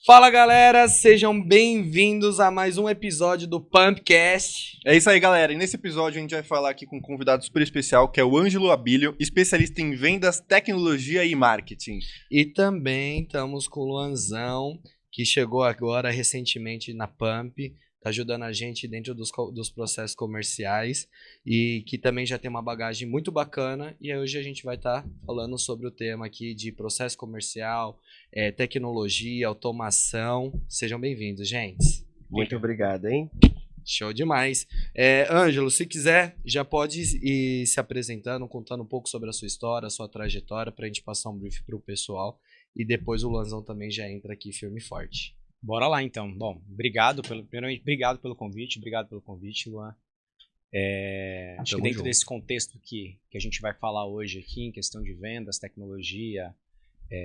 Fala galera, sejam bem-vindos a mais um episódio do Pumpcast. É isso aí, galera. E nesse episódio a gente vai falar aqui com um convidado super especial, que é o Ângelo Abílio, especialista em vendas, tecnologia e marketing. E também estamos com o Luanzão, que chegou agora recentemente na Pump, tá ajudando a gente dentro dos processos comerciais e que também já tem uma bagagem muito bacana. E aí hoje a gente vai estar falando sobre o tema aqui de processo comercial, tecnologia, automação. Sejam bem-vindos, gente. Muito obrigado, hein? Show demais. Ângelo, se quiser, já pode ir se apresentando, contando um pouco sobre a sua história, a sua trajetória, para a gente passar um brief para o pessoal. E depois o Luanzão também já entra aqui firme e forte. Bora lá, então. Bom, primeiramente, obrigado pelo convite, Luan. Acho que dentro desse contexto que a gente vai falar hoje aqui, em questão de vendas, tecnologia,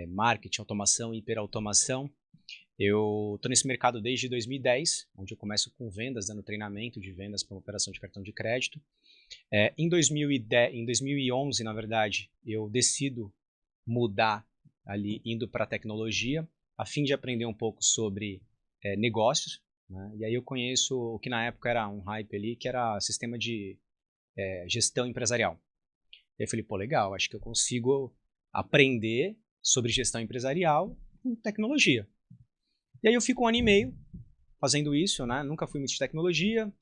marketing, automação e hiperautomação, eu estou nesse mercado desde 2010, onde eu começo com vendas, dando treinamento de vendas para uma operação de cartão de crédito. Em 2011, na verdade, eu decido mudar ali, indo para a tecnologia, a fim de aprender um pouco sobre negócios, né? E aí eu conheço o que na época era um hype ali, que era sistema de gestão empresarial. E aí eu falei, pô, legal, acho que eu consigo aprender sobre gestão empresarial com tecnologia. E aí eu fico 1 ano e meio fazendo isso, né? Nunca fui muito de tecnologia,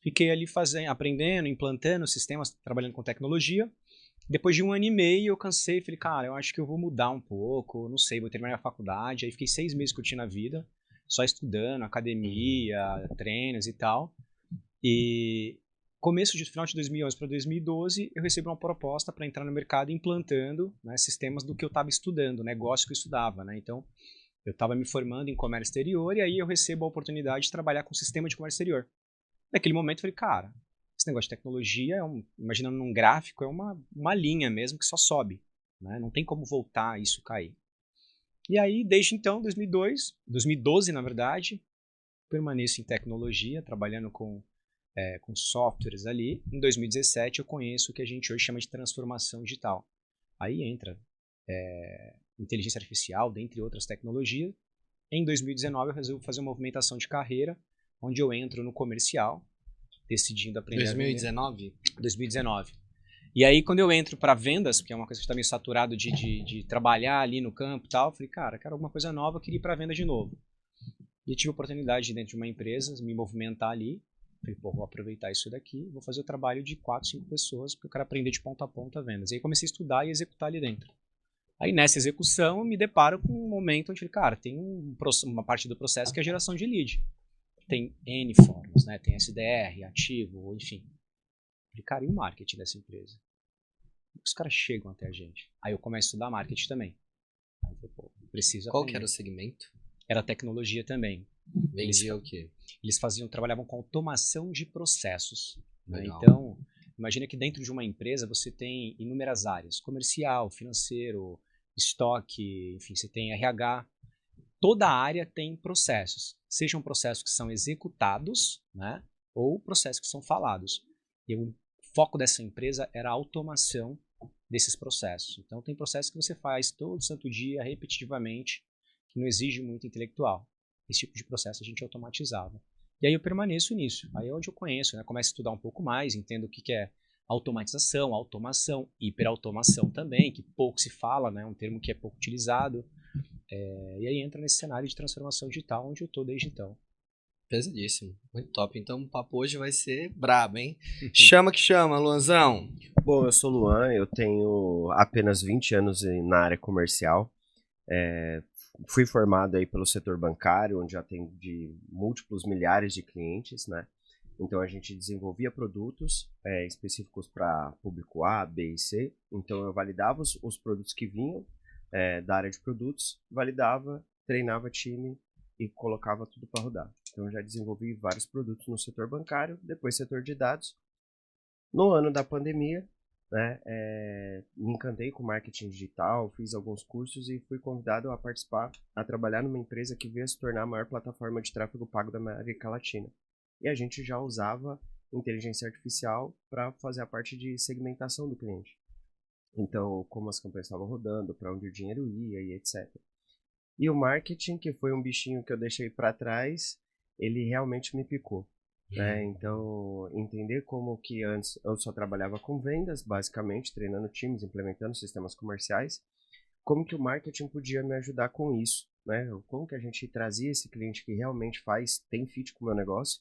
fiquei ali aprendendo, implantando sistemas, trabalhando com tecnologia. Depois de 1 ano e meio eu cansei e falei, cara, eu acho que eu vou mudar um pouco, não sei, vou terminar a faculdade. Aí fiquei 6 meses curtindo a vida, só estudando, academia, treinos e tal. E final de 2011 para 2012, eu recebi uma proposta para entrar no mercado implantando, né, sistemas do que eu estava estudando, negócio que eu estudava, né? Então, eu estava me formando em comércio exterior e aí eu recebo a oportunidade de trabalhar com sistema de comércio exterior. Naquele momento eu falei, cara, esse negócio de tecnologia, imaginando num gráfico, é uma linha mesmo que só sobe, né? Não tem como voltar isso cair. E aí, desde então, 2012 na verdade, permaneço em tecnologia, trabalhando com softwares ali. Em 2017 eu conheço o que a gente hoje chama de transformação digital. Aí entra inteligência artificial, dentre outras tecnologias. Em 2019 eu resolvo fazer uma movimentação de carreira, onde eu entro no comercial, decidindo aprender 2019? a vender. 2019. E aí quando eu entro para vendas, que é uma coisa que está meio saturado de trabalhar ali no campo e tal, eu falei, cara, quero alguma coisa nova, eu queria ir para venda de novo. E eu tive a oportunidade de, dentro de uma empresa, me movimentar ali. Falei, pô, vou aproveitar isso daqui, vou fazer o trabalho de 4, 5 pessoas, porque eu quero aprender de ponta a ponta vendas. E aí comecei a estudar e executar ali dentro. Aí nessa execução eu me deparo com um momento onde, cara, tem uma parte do processo que é a geração de lead. Tem N formas, né? Tem SDR, ativo, enfim. Falei, cara, e o marketing dessa empresa? Os caras chegam até a gente. Aí eu começo a estudar marketing também. Aí eu falei, pô, preciso aprender. Qual que era o segmento? Era tecnologia também. Vendia o quê? Eles trabalhavam com automação de processos. Né? Legal. Então, imagina que dentro de uma empresa você tem inúmeras áreas. Comercial, financeiro, estoque, enfim, você tem RH. Toda área tem processos. Sejam processos que são executados, né? Ou processos que são falados. E o foco dessa empresa era a automação desses processos. Então, tem processos que você faz todo santo dia, repetitivamente, que não exige muito intelectual. Esse tipo de processo a gente automatizava. E aí eu permaneço nisso. Aí é onde eu conheço, né? Começo a estudar um pouco mais, entendo o que é automatização, automação, hiperautomação também, que pouco se fala, né? Um termo que é pouco utilizado. E aí entra nesse cenário de transformação digital, onde eu estou desde então. Pesadíssimo. Muito top. Então o papo hoje vai ser brabo, hein? Chama que chama, Luanzão. Bom, eu sou o Luan, eu tenho apenas 20 anos na área comercial. Fui formado aí pelo setor bancário, onde já atendi múltiplos milhares de clientes, né? Então a gente desenvolvia produtos específicos para público A, B e C. Então eu validava os produtos que vinham da área de produtos, validava, treinava time e colocava tudo para rodar. Então eu já desenvolvi vários produtos no setor bancário, depois setor de dados. No ano da pandemia, né, me encantei com marketing digital, fiz alguns cursos e fui convidado a participar, a trabalhar numa empresa que veio a se tornar a maior plataforma de tráfego pago da América Latina. E a gente já usava inteligência artificial para fazer a parte de segmentação do cliente. Então, como as campanhas estavam rodando, para onde o dinheiro ia e etc. E o marketing, que foi um bichinho que eu deixei para trás, ele realmente me picou. Né? Então, entender como que antes eu só trabalhava com vendas, basicamente, treinando times, implementando sistemas comerciais, como que o marketing podia me ajudar com isso, né? Como que a gente trazia esse cliente que realmente tem fit com o meu negócio,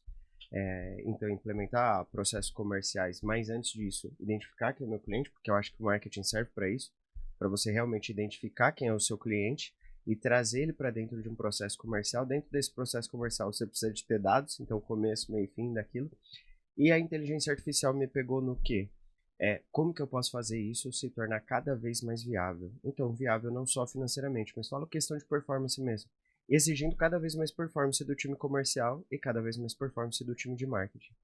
então implementar processos comerciais, mas antes disso, identificar quem é o meu cliente, porque eu acho que o marketing serve para isso, para você realmente identificar quem é o seu cliente e trazer ele para dentro de um processo comercial. Dentro desse processo comercial você precisa de ter dados, então começo, meio e fim daquilo. E a inteligência artificial me pegou no quê? Como que eu posso fazer isso se tornar cada vez mais viável? Então, viável não só financeiramente, mas falo questão de performance mesmo. Exigindo cada vez mais performance do time comercial e cada vez mais performance do time de marketing.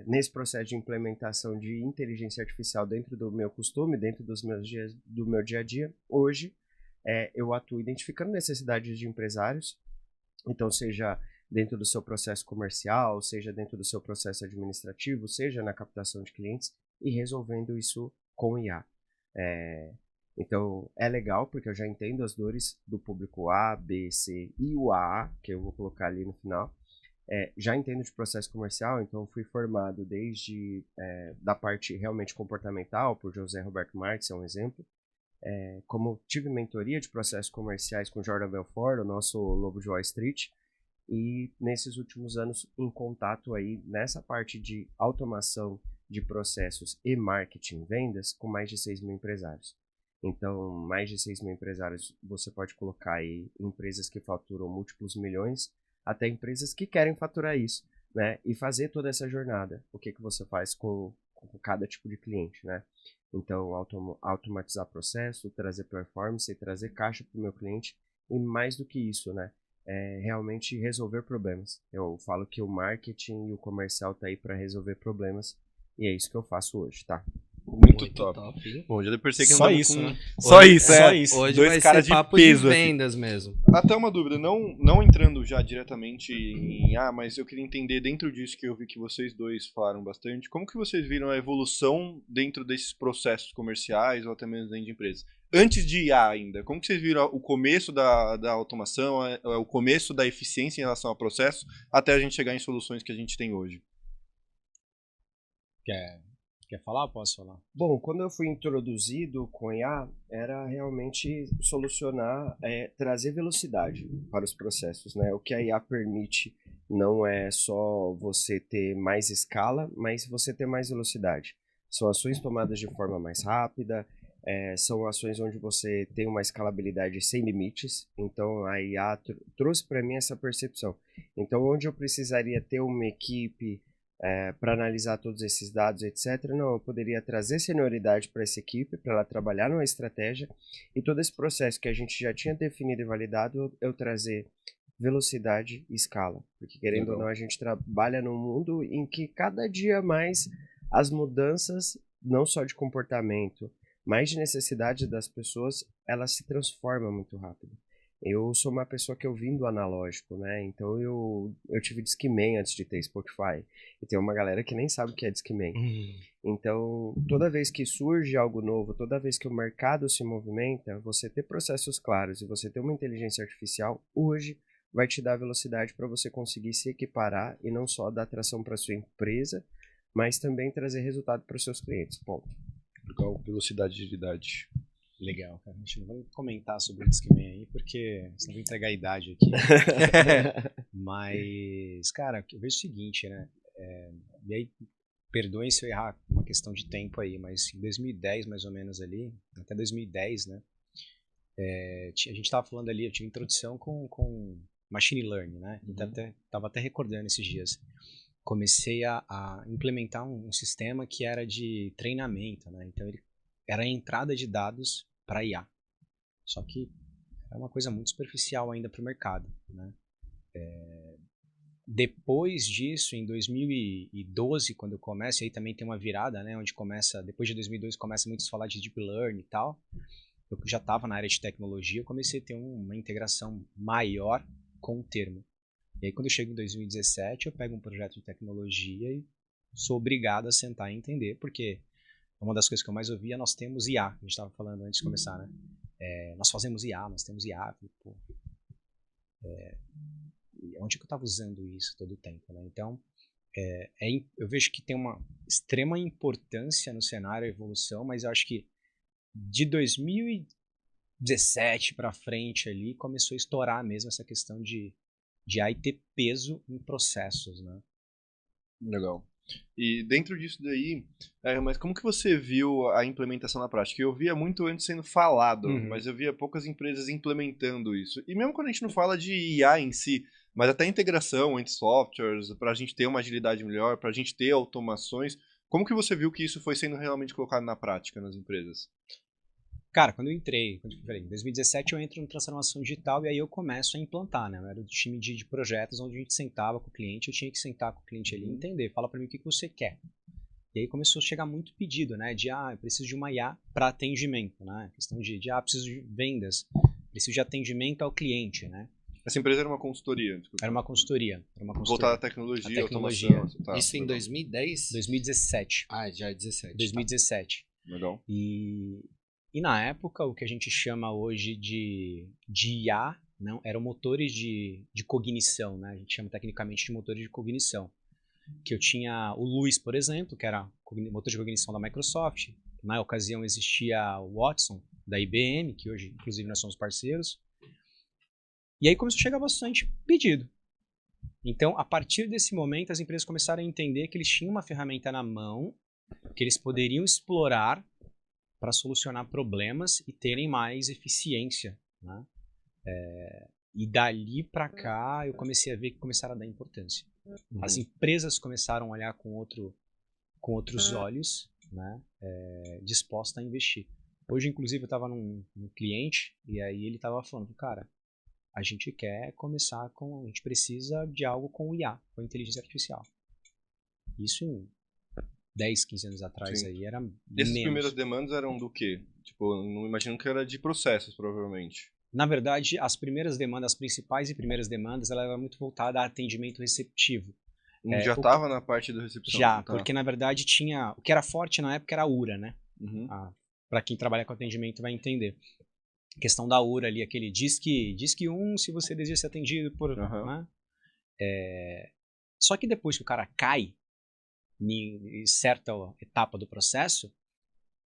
Nesse processo de implementação de inteligência artificial dentro do meu costume, dentro do meu dia a dia, hoje eu atuo identificando necessidades de empresários, então seja dentro do seu processo comercial, seja dentro do seu processo administrativo, seja na captação de clientes e resolvendo isso com IA. Então é legal porque eu já entendo as dores do público A, B, C e o AA, que eu vou colocar ali no final. Já entendo de processo comercial, então fui formado desde da parte realmente comportamental, por José Roberto Marques, é um exemplo. Como tive mentoria de processos comerciais com Jordan Belfort, o nosso lobo de Wall Street, e nesses últimos anos em contato aí nessa parte de automação de processos e marketing, vendas, com mais de 6 mil empresários. Então, mais de 6 mil empresários, você pode colocar aí empresas que faturam múltiplos milhões, até empresas que querem faturar isso, né? E fazer toda essa jornada. O que você faz com cada tipo de cliente, né? Então, automatizar processo, trazer performance, trazer caixa para o meu cliente e mais do que isso, né? Realmente resolver problemas. Eu falo que o marketing e o comercial tá aí para resolver problemas e é isso que eu faço hoje, tá? Muito top. Bom, já percebi que só isso, né? Só isso, Só isso. Hoje Dois vai caras ser papo de peso de aqui. vendas mesmo. Até uma dúvida, não entrando já diretamente em mas eu queria entender dentro disso que eu vi que vocês dois falaram bastante, como que vocês viram a evolução dentro desses processos comerciais ou até mesmo dentro de empresas? Antes de IA ainda, como que vocês viram o começo da automação, o começo da eficiência em relação ao processo, até a gente chegar em soluções que a gente tem hoje? Quer falar ou posso falar? Bom, quando eu fui introduzido com IA, era realmente solucionar, trazer velocidade para os processos, né? O que a IA permite não é só você ter mais escala, mas você ter mais velocidade. São ações tomadas de forma mais rápida, são ações onde você tem uma escalabilidade sem limites. Então a IA trouxe para mim essa percepção. Então, onde eu precisaria ter uma equipe para analisar todos esses dados, etc. Não, eu poderia trazer senioridade para essa equipe, para ela trabalhar numa estratégia, e todo esse processo que a gente já tinha definido e validado, eu trazer velocidade e escala. Porque, querendo ou não, a gente trabalha num mundo em que cada dia mais as mudanças, não só de comportamento, mas de necessidade das pessoas, elas se transformam muito rápido. Eu sou uma pessoa que eu vim do analógico, né? Então eu tive Discman antes de ter Spotify. E tem uma galera que nem sabe o que é Discman. Então, toda vez que surge algo novo, toda vez que o mercado se movimenta, você ter processos claros e você ter uma inteligência artificial, hoje vai te dar velocidade para você conseguir se equiparar e não só dar atração para sua empresa, mas também trazer resultado para os seus clientes. Ponto. Legal, velocidade de agilidade. Legal, cara. A gente não vai comentar sobre o Discman aí, porque senão vou entregar a idade aqui. Mas, cara, eu vejo o seguinte, né? E aí, perdoem se eu errar, uma questão de tempo aí, mas em 2010, mais ou menos ali, até 2010, né? A gente tava falando ali, eu tive introdução com Machine Learning, né? Então, tava até recordando esses dias. Comecei a implementar um sistema que era de treinamento, né? Então, ele era a entrada de dados para IA. Só que é uma coisa muito superficial ainda para o mercado, né? Depois disso, em 2012, quando eu começo, aí também tem uma virada, né? Onde começa, depois de 2012, começa muito a se falar de Deep Learning e tal. Eu já estava na área de tecnologia, eu comecei a ter uma integração maior com o termo. E aí, quando eu chego em 2017, eu pego um projeto de tecnologia e sou obrigado a sentar e entender, porque uma das coisas que eu mais ouvia, nós temos IA, a gente estava falando antes de começar, né? nós fazemos IA, nós temos IA. Pô, onde que eu estava usando isso todo o tempo, né? Então, eu vejo que tem uma extrema importância no cenário a evolução, mas eu acho que de 2017 para frente ali começou a estourar mesmo essa questão de AI ter peso em processos, né? Legal. E dentro disso daí, mas como que você viu a implementação na prática? Eu via muito antes sendo falado, mas eu via poucas empresas implementando isso. E mesmo quando a gente não fala de IA em si, mas até integração entre softwares, para a gente ter uma agilidade melhor, para a gente ter automações, como que você viu que isso foi sendo realmente colocado na prática nas empresas? Cara, quando eu entrei, em 2017 eu entro no transformação digital e aí eu começo a implantar, né? Eu era do time de projetos onde a gente sentava com o cliente, eu tinha que sentar com o cliente ali e entender, fala para mim o que você quer. E aí começou a chegar muito pedido, né? De, eu preciso de uma IA para atendimento, né? Questão de, preciso de vendas, preciso de atendimento ao cliente, né? Essa empresa era uma consultoria? Desculpa. Era uma consultoria. Voltada à tecnologia, automação. Tá, isso em 2010? 2017. Já é 17. 2017. Tá. Legal. E na época, o que a gente chama hoje de IA, não, eram motores de cognição, né? A gente chama tecnicamente de motores de cognição. Que eu tinha o Luis, por exemplo, que era motor de cognição da Microsoft. Na ocasião existia o Watson, da IBM, que hoje, inclusive, nós somos parceiros. E aí começou a chegar bastante pedido. Então, a partir desse momento, as empresas começaram a entender que eles tinham uma ferramenta na mão, que eles poderiam explorar para solucionar problemas e terem mais eficiência, né? E dali para cá eu comecei a ver que começaram a dar importância. As empresas começaram a olhar com outros olhos, né? Disposta a investir. Hoje, inclusive, eu estava num cliente e aí ele estava falando, cara, a gente precisa de algo com IA, com inteligência artificial. Isso em 10, 15 anos atrás. Sim. Aí era Essas primeiras demandas eram do quê? Tipo, eu não imagino que era de processos, provavelmente. Na verdade, as principais e primeiras demandas, ela era muito voltada a atendimento receptivo. Já estava na parte da recepção? Já, porque na verdade tinha... O que era forte na época era a URA, né? Para quem trabalha com atendimento vai entender. A questão da URA ali, aquele disque 1 se você deseja ser atendido por... Né? Só que depois que o cara cai em certa etapa do processo,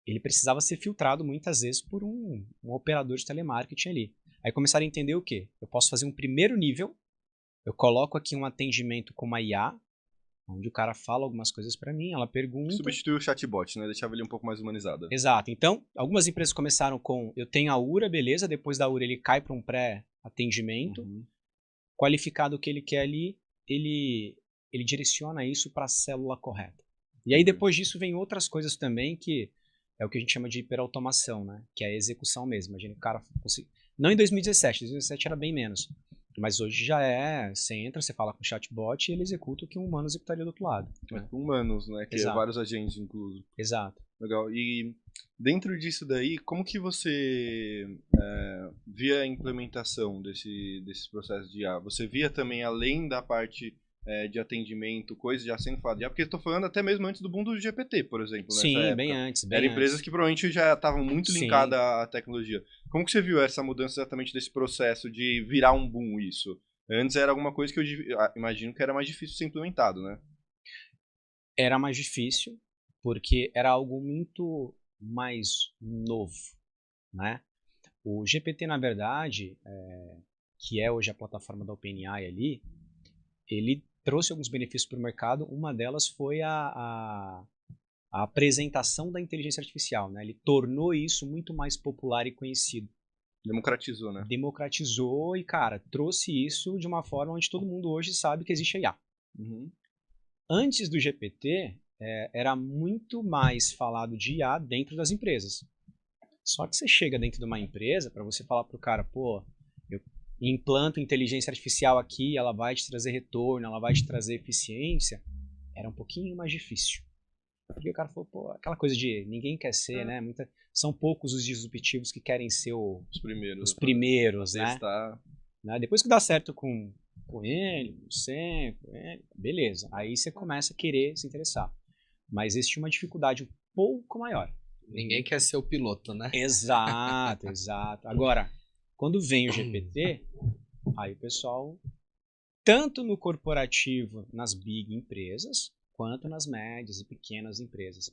ele precisava ser filtrado muitas vezes por um operador de telemarketing ali. Aí começaram a entender o quê? Eu posso fazer um primeiro nível, eu coloco aqui um atendimento com uma IA, onde o cara fala algumas coisas para mim, ela pergunta... Substituiu o chatbot, né? Deixava ele um pouco mais humanizado. Exato. Então, algumas empresas começaram com, eu tenho a URA, beleza, depois da URA ele cai para um pré-atendimento, qualificado o que ele quer ali, ele direciona isso para a célula correta. E aí depois disso vem outras coisas também que é o que a gente chama de hiperautomação, né? Que é a execução mesmo. Imagina o cara... Não em 2017 era bem menos. Mas hoje já você entra, você fala com o chatbot e ele executa o que um humano executaria do outro lado. Né? Humanos, né? Que é vários agentes incluso. Exato. Legal. E dentro disso daí, como que você via a implementação desses processos de IA? Você via também, além da parte de atendimento, coisas já sendo faladas? Porque estou falando até mesmo antes do boom do GPT, por exemplo. Sim, nessa época. Bem antes. Eram empresas que provavelmente já estavam muito linkadas à tecnologia. Como que você viu essa mudança exatamente desse processo de virar um boom isso? Antes era alguma coisa que eu imagino que era mais difícil de ser implementado, né? Era mais difícil, porque era algo muito mais novo, né? O GPT, na verdade, que é hoje a plataforma da OpenAI ali, ele trouxe alguns benefícios para o mercado. Uma delas foi a apresentação da inteligência artificial, né? Ele tornou isso muito mais popular e conhecido. Democratizou, né? Democratizou e, cara, trouxe isso de uma forma onde todo mundo hoje sabe que existe IA. Antes do GPT, era muito mais falado de IA dentro das empresas. Só que você chega dentro de uma empresa, para você falar para o cara, pô, eu implanto inteligência artificial aqui, ela vai te trazer retorno, ela vai te trazer eficiência, era um pouquinho mais difícil. Porque o cara falou, pô, aquela coisa de ninguém quer ser, né? São poucos os disruptivos que querem ser os primeiros, né? Depois que dá certo com ele, com ele, beleza. Aí você começa a querer se interessar. Mas existe uma dificuldade um pouco maior. Ninguém quer ser o piloto, né? Exato, exato. Agora, quando vem o GPT, aí o pessoal, tanto no corporativo, nas big empresas, quanto nas médias e pequenas empresas,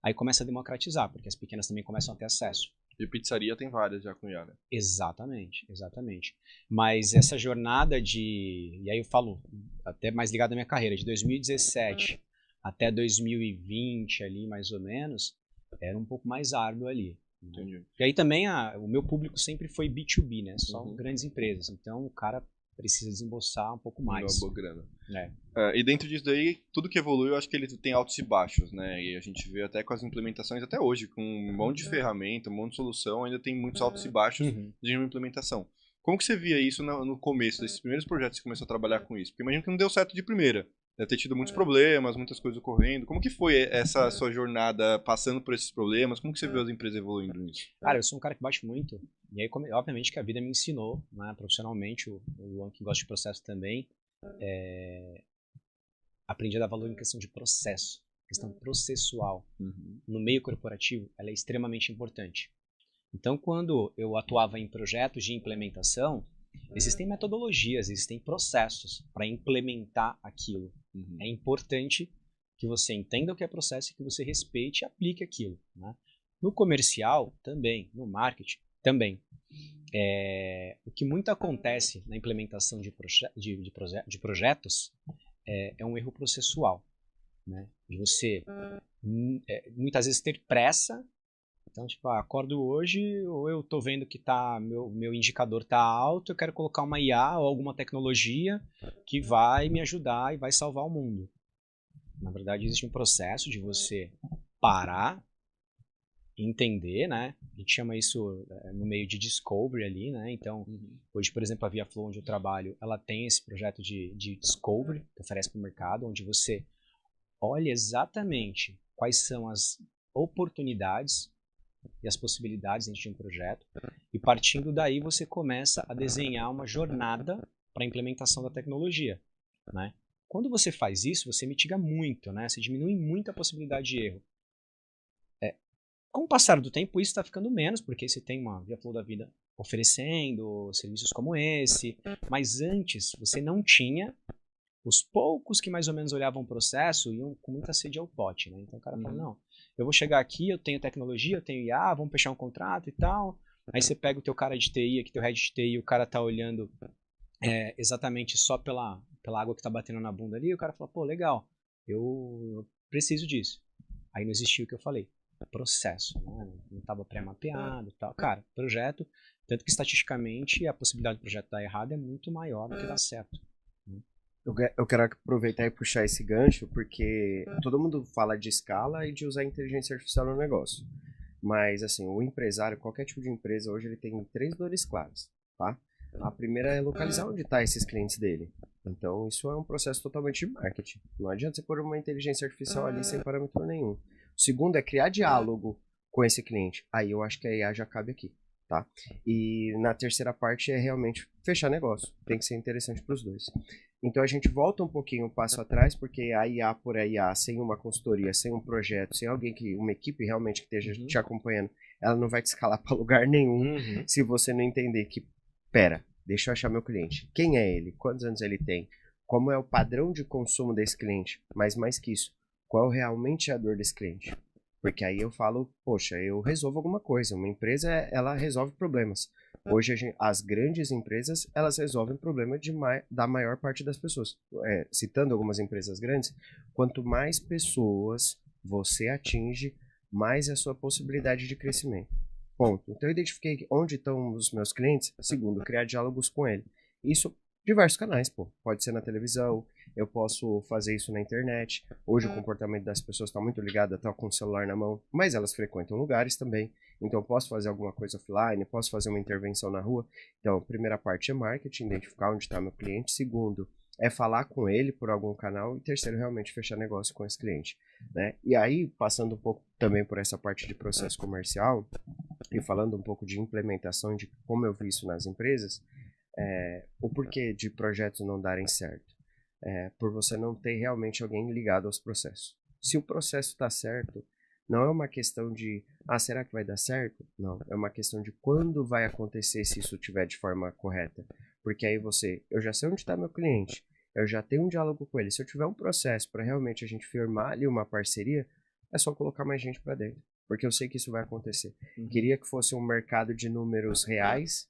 aí começa a democratizar, porque as pequenas também começam a ter acesso. E pizzaria tem várias já com IA, né? Exatamente, exatamente. Mas essa jornada e aí eu falo, até mais ligado à minha carreira, de 2017 até 2020 ali, mais ou menos, era um pouco mais árduo ali. Entendi. E aí também o meu público sempre foi B2B, né? Só grandes empresas. Então o cara precisa desembolsar um pouco mais. Uma boa grana. É. E dentro disso daí, tudo que evolui, eu acho que ele tem altos e baixos, né? E a gente vê até com as implementações, até hoje, com um monte de ferramenta, um monte de solução, ainda tem muitos altos e baixos de uma implementação. Como que você via isso no começo, desses primeiros projetos que você começou a trabalhar com isso? Porque imagino que não deu certo de primeira. Deve ter tido muitos problemas, muitas coisas ocorrendo. Como que foi essa sua jornada passando por esses problemas? Como que você viu as empresas evoluindo nisso? Cara, eu sou um cara que bate muito. E aí, obviamente, que a vida me ensinou, né, profissionalmente, o Luan que gosta de processo também, aprendi a dar valor em questão de processo, questão processual. No meio corporativo, ela é extremamente importante. Então, quando eu atuava em projetos de implementação, existem metodologias, existem processos para implementar aquilo. É importante que você entenda o que é processo e que você respeite e aplique aquilo, né? No comercial, também. No marketing, também. O que muito acontece na implementação de projetos é um erro processual, né? De você, muitas vezes, ter pressa. Então, tipo, acordo hoje, ou eu estou vendo que meu indicador está alto, eu quero colocar uma IA ou alguma tecnologia que vai me ajudar e vai salvar o mundo. Na verdade, existe um processo de você parar, entender, né? A gente chama isso no meio de discovery ali, né? Então, hoje, por exemplo, a ViaFlow, onde eu trabalho, ela tem esse projeto de discovery que oferece para o mercado, onde você olha exatamente quais são as oportunidades e as possibilidades dentro de um projeto, e partindo daí você começa a desenhar uma jornada para a implementação da tecnologia, né? Quando você faz isso, você mitiga muito, né? Você diminui muito a possibilidade de erro. Com o passar do tempo, isso está ficando menos, porque você tem uma ViaFlow da vida oferecendo serviços como esse, mas antes você não tinha. Os poucos que mais ou menos olhavam o processo iam com muita sede ao pote, né? Então o cara fala, não, eu vou chegar aqui, eu tenho tecnologia, eu tenho IA, vamos fechar um contrato e tal. Aí você pega o teu cara de TI, aqui teu head de TI, o cara tá olhando exatamente só pela água que tá batendo na bunda ali, e o cara fala, pô, legal, eu preciso disso. Aí não existiu o que eu falei, processo, né? Não estava pré-mapeado e tal. Cara, projeto, tanto que estatisticamente a possibilidade do projeto dar errado é muito maior do que dar certo. Eu quero aproveitar e puxar esse gancho, porque todo mundo fala de escala e de usar inteligência artificial no negócio. Mas, assim, o empresário, qualquer tipo de empresa, hoje ele tem 3 dores claras, tá? A primeira é localizar onde estão esses clientes dele. Então, isso é um processo totalmente de marketing. Não adianta você pôr uma inteligência artificial ali sem parâmetro nenhum. O segundo é criar diálogo com esse cliente. Aí eu acho que a IA já cabe aqui, tá? E na terceira parte é realmente fechar negócio. Tem que ser interessante para os dois. Então a gente volta um pouquinho, um passo atrás, porque a IA por a IA, sem uma consultoria, sem um projeto, sem alguém uma equipe realmente que esteja te acompanhando, ela não vai te escalar para lugar nenhum se você não entender que, pera, deixa eu achar meu cliente. Quem é ele? Quantos anos ele tem? Como é o padrão de consumo desse cliente? Mas mais que isso, qual realmente é a dor desse cliente? Porque aí eu falo, poxa, eu resolvo alguma coisa. Uma empresa, ela resolve problemas. Hoje, as grandes empresas, elas resolvem o problema da maior parte das pessoas. Citando algumas empresas grandes, quanto mais pessoas você atinge, mais é a sua possibilidade de crescimento. Ponto. Então, eu identifiquei onde estão os meus clientes. Segundo, criar diálogos com ele. Isso, diversos canais, pô. Pode ser na televisão, eu posso fazer isso na internet. Hoje, o comportamento das pessoas está muito ligado a estar com o celular na mão, mas elas frequentam lugares também. Então, eu posso fazer alguma coisa offline, posso fazer uma intervenção na rua. Então, a primeira parte é marketing, identificar onde está meu cliente. Segundo, é falar com ele por algum canal. E terceiro, realmente fechar negócio com esse cliente, né? E aí, passando um pouco também por essa parte de processo comercial e falando um pouco de implementação, de como eu vi isso nas empresas, o porquê de projetos não darem certo. Por você não ter realmente alguém ligado aos processos. Se o processo está certo, Não é uma questão de, será que vai dar certo? Não, é uma questão de quando vai acontecer se isso tiver de forma correta. Porque aí eu já sei onde está meu cliente, eu já tenho um diálogo com ele. Se eu tiver um processo para realmente a gente firmar ali uma parceria, é só colocar mais gente para dentro. Porque eu sei que isso vai acontecer. Queria que fosse um mercado de números reais,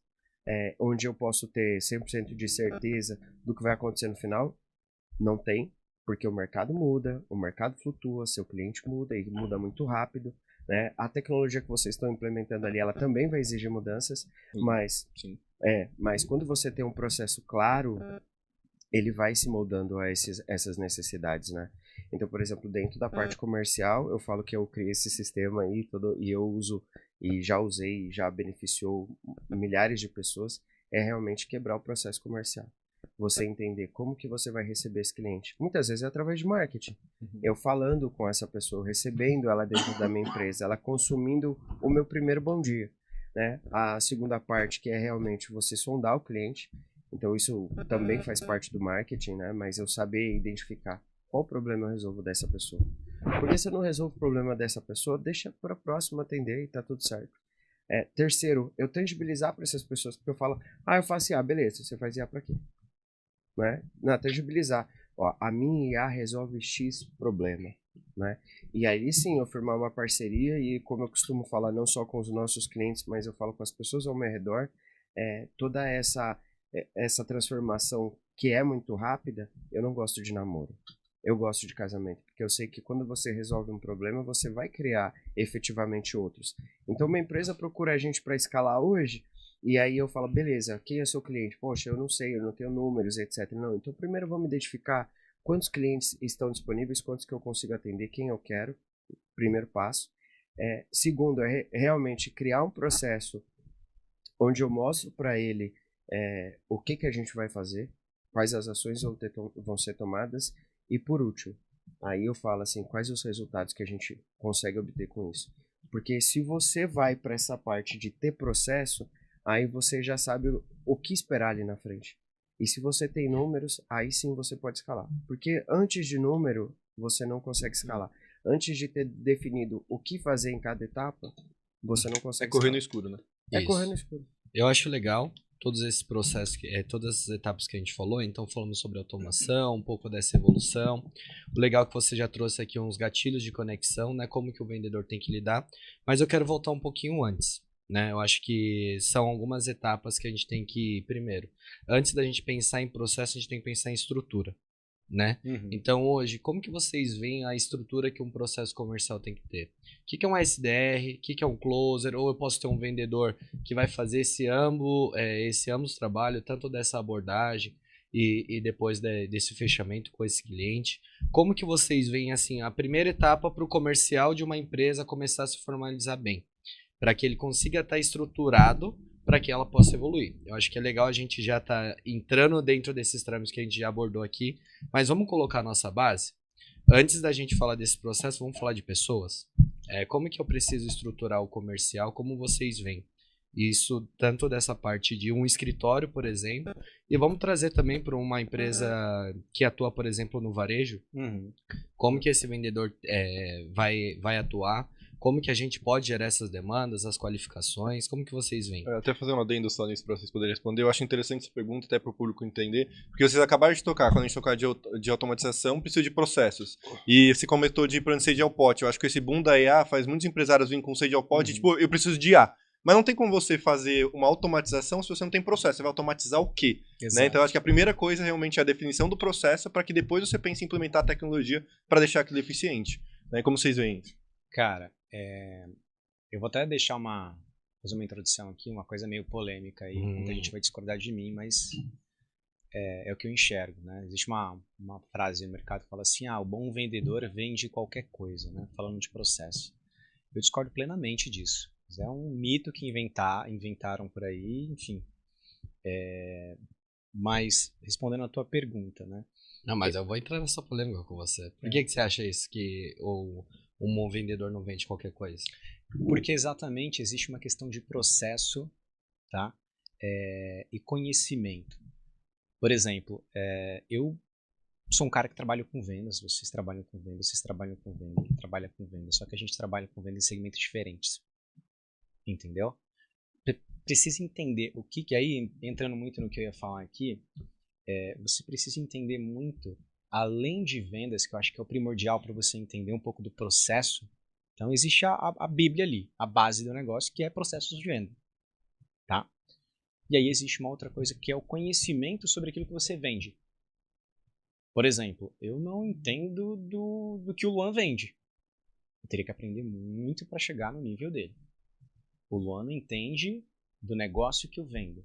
onde eu posso ter 100% de certeza do que vai acontecer no final. Não tem, porque o mercado muda, o mercado flutua, seu cliente muda e muda muito rápido. Né? A tecnologia que vocês estão implementando ali, ela também vai exigir mudanças, mas quando você tem um processo claro, ele vai se moldando a essas necessidades, né? Então, por exemplo, dentro da parte comercial, eu falo que eu criei esse sistema aí e eu uso e já usei e já beneficiou milhares de pessoas, é realmente quebrar o processo comercial. Você entender como que você vai receber esse cliente. Muitas vezes é através de marketing. Eu falando com essa pessoa, recebendo ela dentro da minha empresa, ela consumindo o meu primeiro bom dia. Né? A segunda parte, que é realmente você sondar o cliente. Então isso também faz parte do marketing, né? Mas eu saber identificar qual problema eu resolvo dessa pessoa. Porque se eu não resolvo o problema dessa pessoa, deixa para a próxima atender e tá tudo certo. Terceiro, eu tangibilizar para essas pessoas, porque eu falo, eu faço IA, beleza, você faz IA para quê? Né? Não, tangibilizar. Ó, a minha IA resolve X problema. Né? E aí sim, eu firmar uma parceria e, como eu costumo falar, não só com os nossos clientes, mas eu falo com as pessoas ao meu redor, toda essa transformação que é muito rápida, eu não gosto de namoro. Eu gosto de casamento, porque eu sei que quando você resolve um problema, você vai criar efetivamente outros. Então, uma empresa procura a gente para escalar hoje, e aí eu falo, beleza, quem é seu cliente? Poxa, eu não sei, eu não tenho números, etc. Não, então primeiro vamos identificar quantos clientes estão disponíveis, quantos que eu consigo atender, quem eu quero, primeiro passo. Segundo, realmente criar um processo onde eu mostro para ele o que a gente vai fazer, quais as ações vão ser tomadas, e por último, aí eu falo assim, quais os resultados que a gente consegue obter com isso. Porque se você vai para essa parte de ter processo, aí você já sabe o que esperar ali na frente. E se você tem números, aí sim você pode escalar. Porque antes de número, você não consegue escalar. Antes de ter definido o que fazer em cada etapa, você não consegue correr escalar. no escuro, né? Correr no escuro. Eu acho legal todos esses processos, todas as etapas que a gente falou. Então, falamos sobre automação, um pouco dessa evolução. O legal é que você já trouxe aqui uns gatilhos de conexão, né? Como que o vendedor tem que lidar. Mas eu quero voltar um pouquinho antes, né? Eu acho que são algumas etapas que a gente tem que, primeiro, antes da gente pensar em processo, a gente tem que pensar em estrutura, né? Então, hoje, como que vocês veem a estrutura que um processo comercial tem que ter? O que é um SDR? O que é um closer? Ou eu posso ter um vendedor que vai fazer esse ambos trabalho, tanto dessa abordagem e depois desse fechamento com esse cliente. Como que vocês veem assim a primeira etapa para o comercial de uma empresa começar a se formalizar bem? Para que ele consiga estar estruturado para que ela possa evoluir. Eu acho que é legal a gente já estar entrando dentro desses trâmites que a gente já abordou aqui, mas vamos colocar a nossa base? Antes da gente falar desse processo, vamos falar de pessoas? Como que eu preciso estruturar o comercial? Como vocês veem? Isso tanto dessa parte de um escritório, por exemplo, e vamos trazer também para uma empresa que atua, por exemplo, no varejo. Como que esse vendedor vai atuar? Como que a gente pode gerar essas demandas, as qualificações? Como que vocês veem? Até fazer um adendo só nisso para vocês poderem responder. Eu acho interessante essa pergunta, até para o público entender, porque vocês acabaram de tocar, quando a gente tocar de automatização, precisa de processos. E se comentou de plano de sede ao pote. Eu acho que esse boom da IA faz muitos empresários virem com sede ao pote, tipo, eu preciso de IA. Mas não tem como você fazer uma automatização se você não tem processo. Você vai automatizar o quê? Né? Então, eu acho que a primeira coisa realmente é a definição do processo para que depois você pense em implementar a tecnologia para deixar aquilo eficiente. Né? Como vocês veem isso? Cara, eu vou até fazer uma introdução aqui, uma coisa meio polêmica aí, muita gente vai discordar de mim, mas é o que eu enxergo, né? Existe uma frase no mercado que fala assim, o bom vendedor vende qualquer coisa, né? Falando de processo. Eu discordo plenamente disso. É um mito que inventaram por aí, enfim. Mas, respondendo a tua pergunta, né? Não, mas eu vou entrar nessa polêmica com você. Por que você acha isso, que um bom vendedor não vende qualquer coisa? Porque exatamente existe uma questão de processo, tá? E conhecimento. Por exemplo, eu sou um cara que trabalha com vendas, vocês trabalham com vendas, vocês trabalham com venda, ele trabalha com vendas, só que a gente trabalha com vendas em segmentos diferentes. Entendeu? Precisa entender o que aí, entrando muito no que eu ia falar aqui, você precisa entender muito, além de vendas, que eu acho que é o primordial para você entender um pouco do processo. Então existe a Bíblia ali, a base do negócio, que é processos de venda. Tá? E aí existe uma outra coisa que é o conhecimento sobre aquilo que você vende. Por exemplo, eu não entendo do que o Luan vende. Eu teria que aprender muito para chegar no nível dele. O Luan não entende do negócio que eu vendo.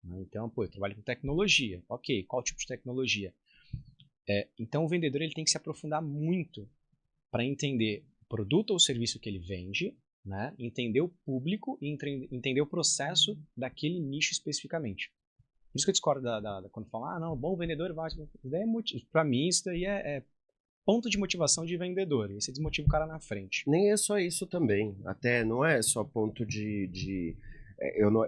Então, eu trabalho com tecnologia. Ok, qual tipo de tecnologia? Então, o vendedor ele tem que se aprofundar muito para entender o produto ou serviço que ele vende, né? Entender o público e entender o processo daquele nicho especificamente. Por isso que eu discordo quando falam, não, bom vendedor vai. Para mim, isso daí é ponto de motivação de vendedor. E você desmotiva o cara na frente. Nem é só isso também. Até não é só ponto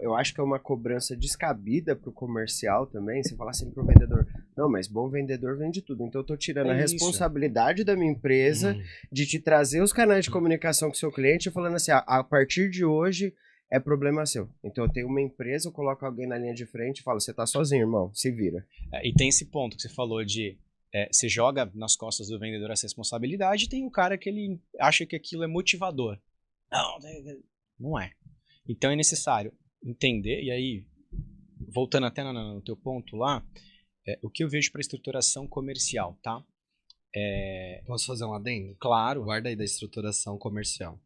eu acho que é uma cobrança descabida pro comercial também. Você fala assim pro vendedor, não, mas bom vendedor vende tudo. Então eu tô tirando a responsabilidade da minha empresa de te trazer os canais de comunicação com o seu cliente, falando assim, a partir de hoje é problema seu. Então eu tenho uma empresa, eu coloco alguém na linha de frente e falo, você tá sozinho, irmão, se vira. E tem esse ponto que você falou de você joga nas costas do vendedor essa responsabilidade, e tem o cara que ele acha que aquilo é motivador. Não é. Então é necessário entender, e aí, voltando até no teu ponto lá, o que eu vejo para estruturação comercial, tá? Posso fazer um adendo? Claro. Guarda aí da estruturação comercial.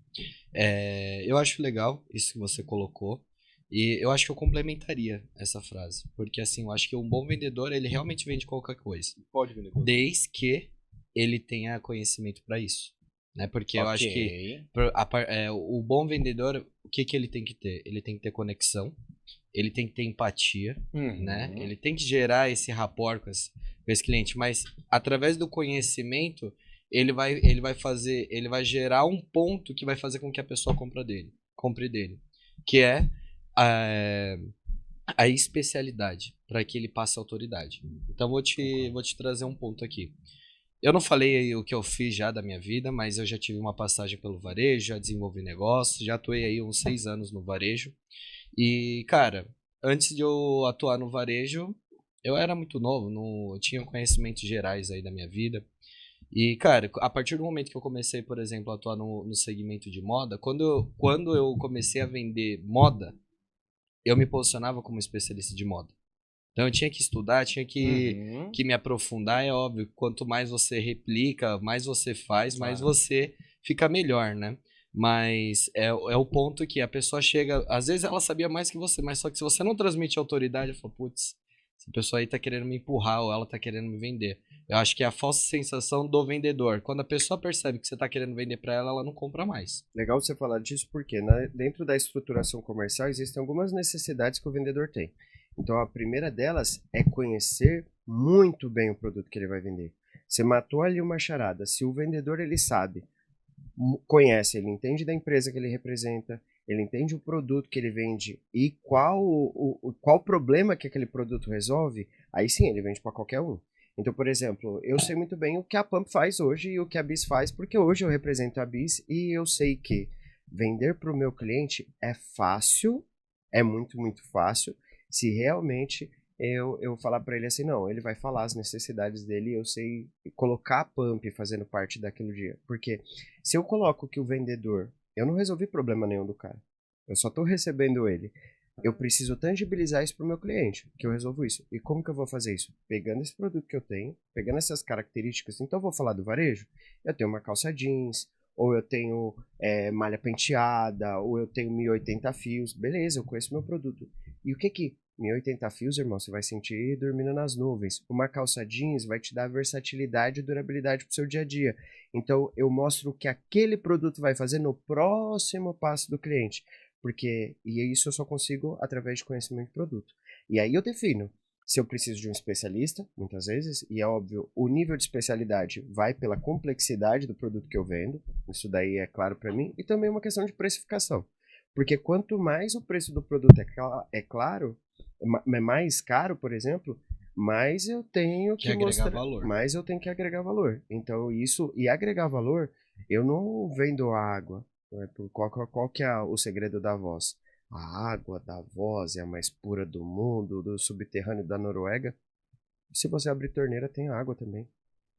Eu acho legal isso que você colocou. E eu acho que eu complementaria essa frase. Porque assim, eu acho que um bom vendedor, ele realmente vende qualquer coisa. Pode vender. Desde que ele tenha conhecimento para isso. Né? Porque eu acho que o bom vendedor, o que ele tem que ter? Ele tem que ter conexão, ele tem que ter empatia, né? Ele tem que gerar esse rapport com esse cliente. Mas através do conhecimento, ele vai gerar um ponto que vai fazer com que a pessoa compre dele. Que é a especialidade, para que ele passe a autoridade. Então vou te trazer um ponto aqui. Eu não falei o que eu fiz já da minha vida, mas eu já tive uma passagem pelo varejo, já desenvolvi negócio, já atuei aí uns 6 anos no varejo. E, cara, antes de eu atuar no varejo, eu era muito novo, eu tinha conhecimentos gerais aí da minha vida. E, cara, a partir do momento que eu comecei, por exemplo, a atuar no segmento de moda, quando eu comecei a vender moda, eu me posicionava como especialista de moda. Então eu tinha que estudar, tinha que me aprofundar, é óbvio. Quanto mais você replica, mais você faz, mais você fica melhor, né? Mas é o ponto que a pessoa chega... Às vezes ela sabia mais que você, mas só que se você não transmite autoridade, eu falo, putz, essa pessoa aí tá querendo me empurrar ou ela tá querendo me vender. Eu acho que é a falsa sensação do vendedor. Quando a pessoa percebe que você tá querendo vender para ela, ela não compra mais. Legal você falar disso porque dentro da estruturação comercial existem algumas necessidades que o vendedor tem. Então a primeira delas é conhecer muito bem o produto que ele vai vender. Você matou ali uma charada. Se o vendedor ele sabe, conhece, ele entende da empresa que ele representa, ele entende o produto que ele vende e qual problema que aquele produto resolve, aí sim ele vende para qualquer um. Então, por exemplo, eu sei muito bem o que a Pump faz hoje e o que a BIS faz, porque hoje eu represento a BIS e eu sei que vender para o meu cliente é fácil, é muito, muito fácil, se realmente eu falar para ele assim, não, ele vai falar as necessidades dele e eu sei colocar a Pump fazendo parte daquele dia. Porque se eu coloco que o vendedor, eu não resolvi problema nenhum do cara, eu só estou recebendo ele. Eu preciso tangibilizar isso para o meu cliente, que eu resolvo isso. E como que eu vou fazer isso? Pegando esse produto que eu tenho, pegando essas características. Então eu vou falar do varejo, eu tenho uma calça jeans, ou eu tenho malha penteada, ou eu tenho 1080 fios. Beleza, eu conheço meu produto. E o que 1080 fios, irmão, você vai sentir dormindo nas nuvens. Uma calça jeans vai te dar versatilidade e durabilidade para o seu dia a dia. Então eu mostro o que aquele produto vai fazer no próximo passo do cliente. E isso eu só consigo através de conhecimento de produto. E aí eu defino se eu preciso de um especialista, muitas vezes, e é óbvio, o nível de especialidade vai pela complexidade do produto que eu vendo, isso daí é claro para mim, e também uma questão de precificação. Porque quanto mais o preço do produto é mais caro, por exemplo, mais eu tenho que agregar mostrar, valor. mais eu tenho que agregar valor. Então isso, e agregar valor, eu não vendo a água, né? Qual que é o segredo da voz? A água da voz é a mais pura do mundo, do subterrâneo da Noruega. Se você abrir torneira, tem água também.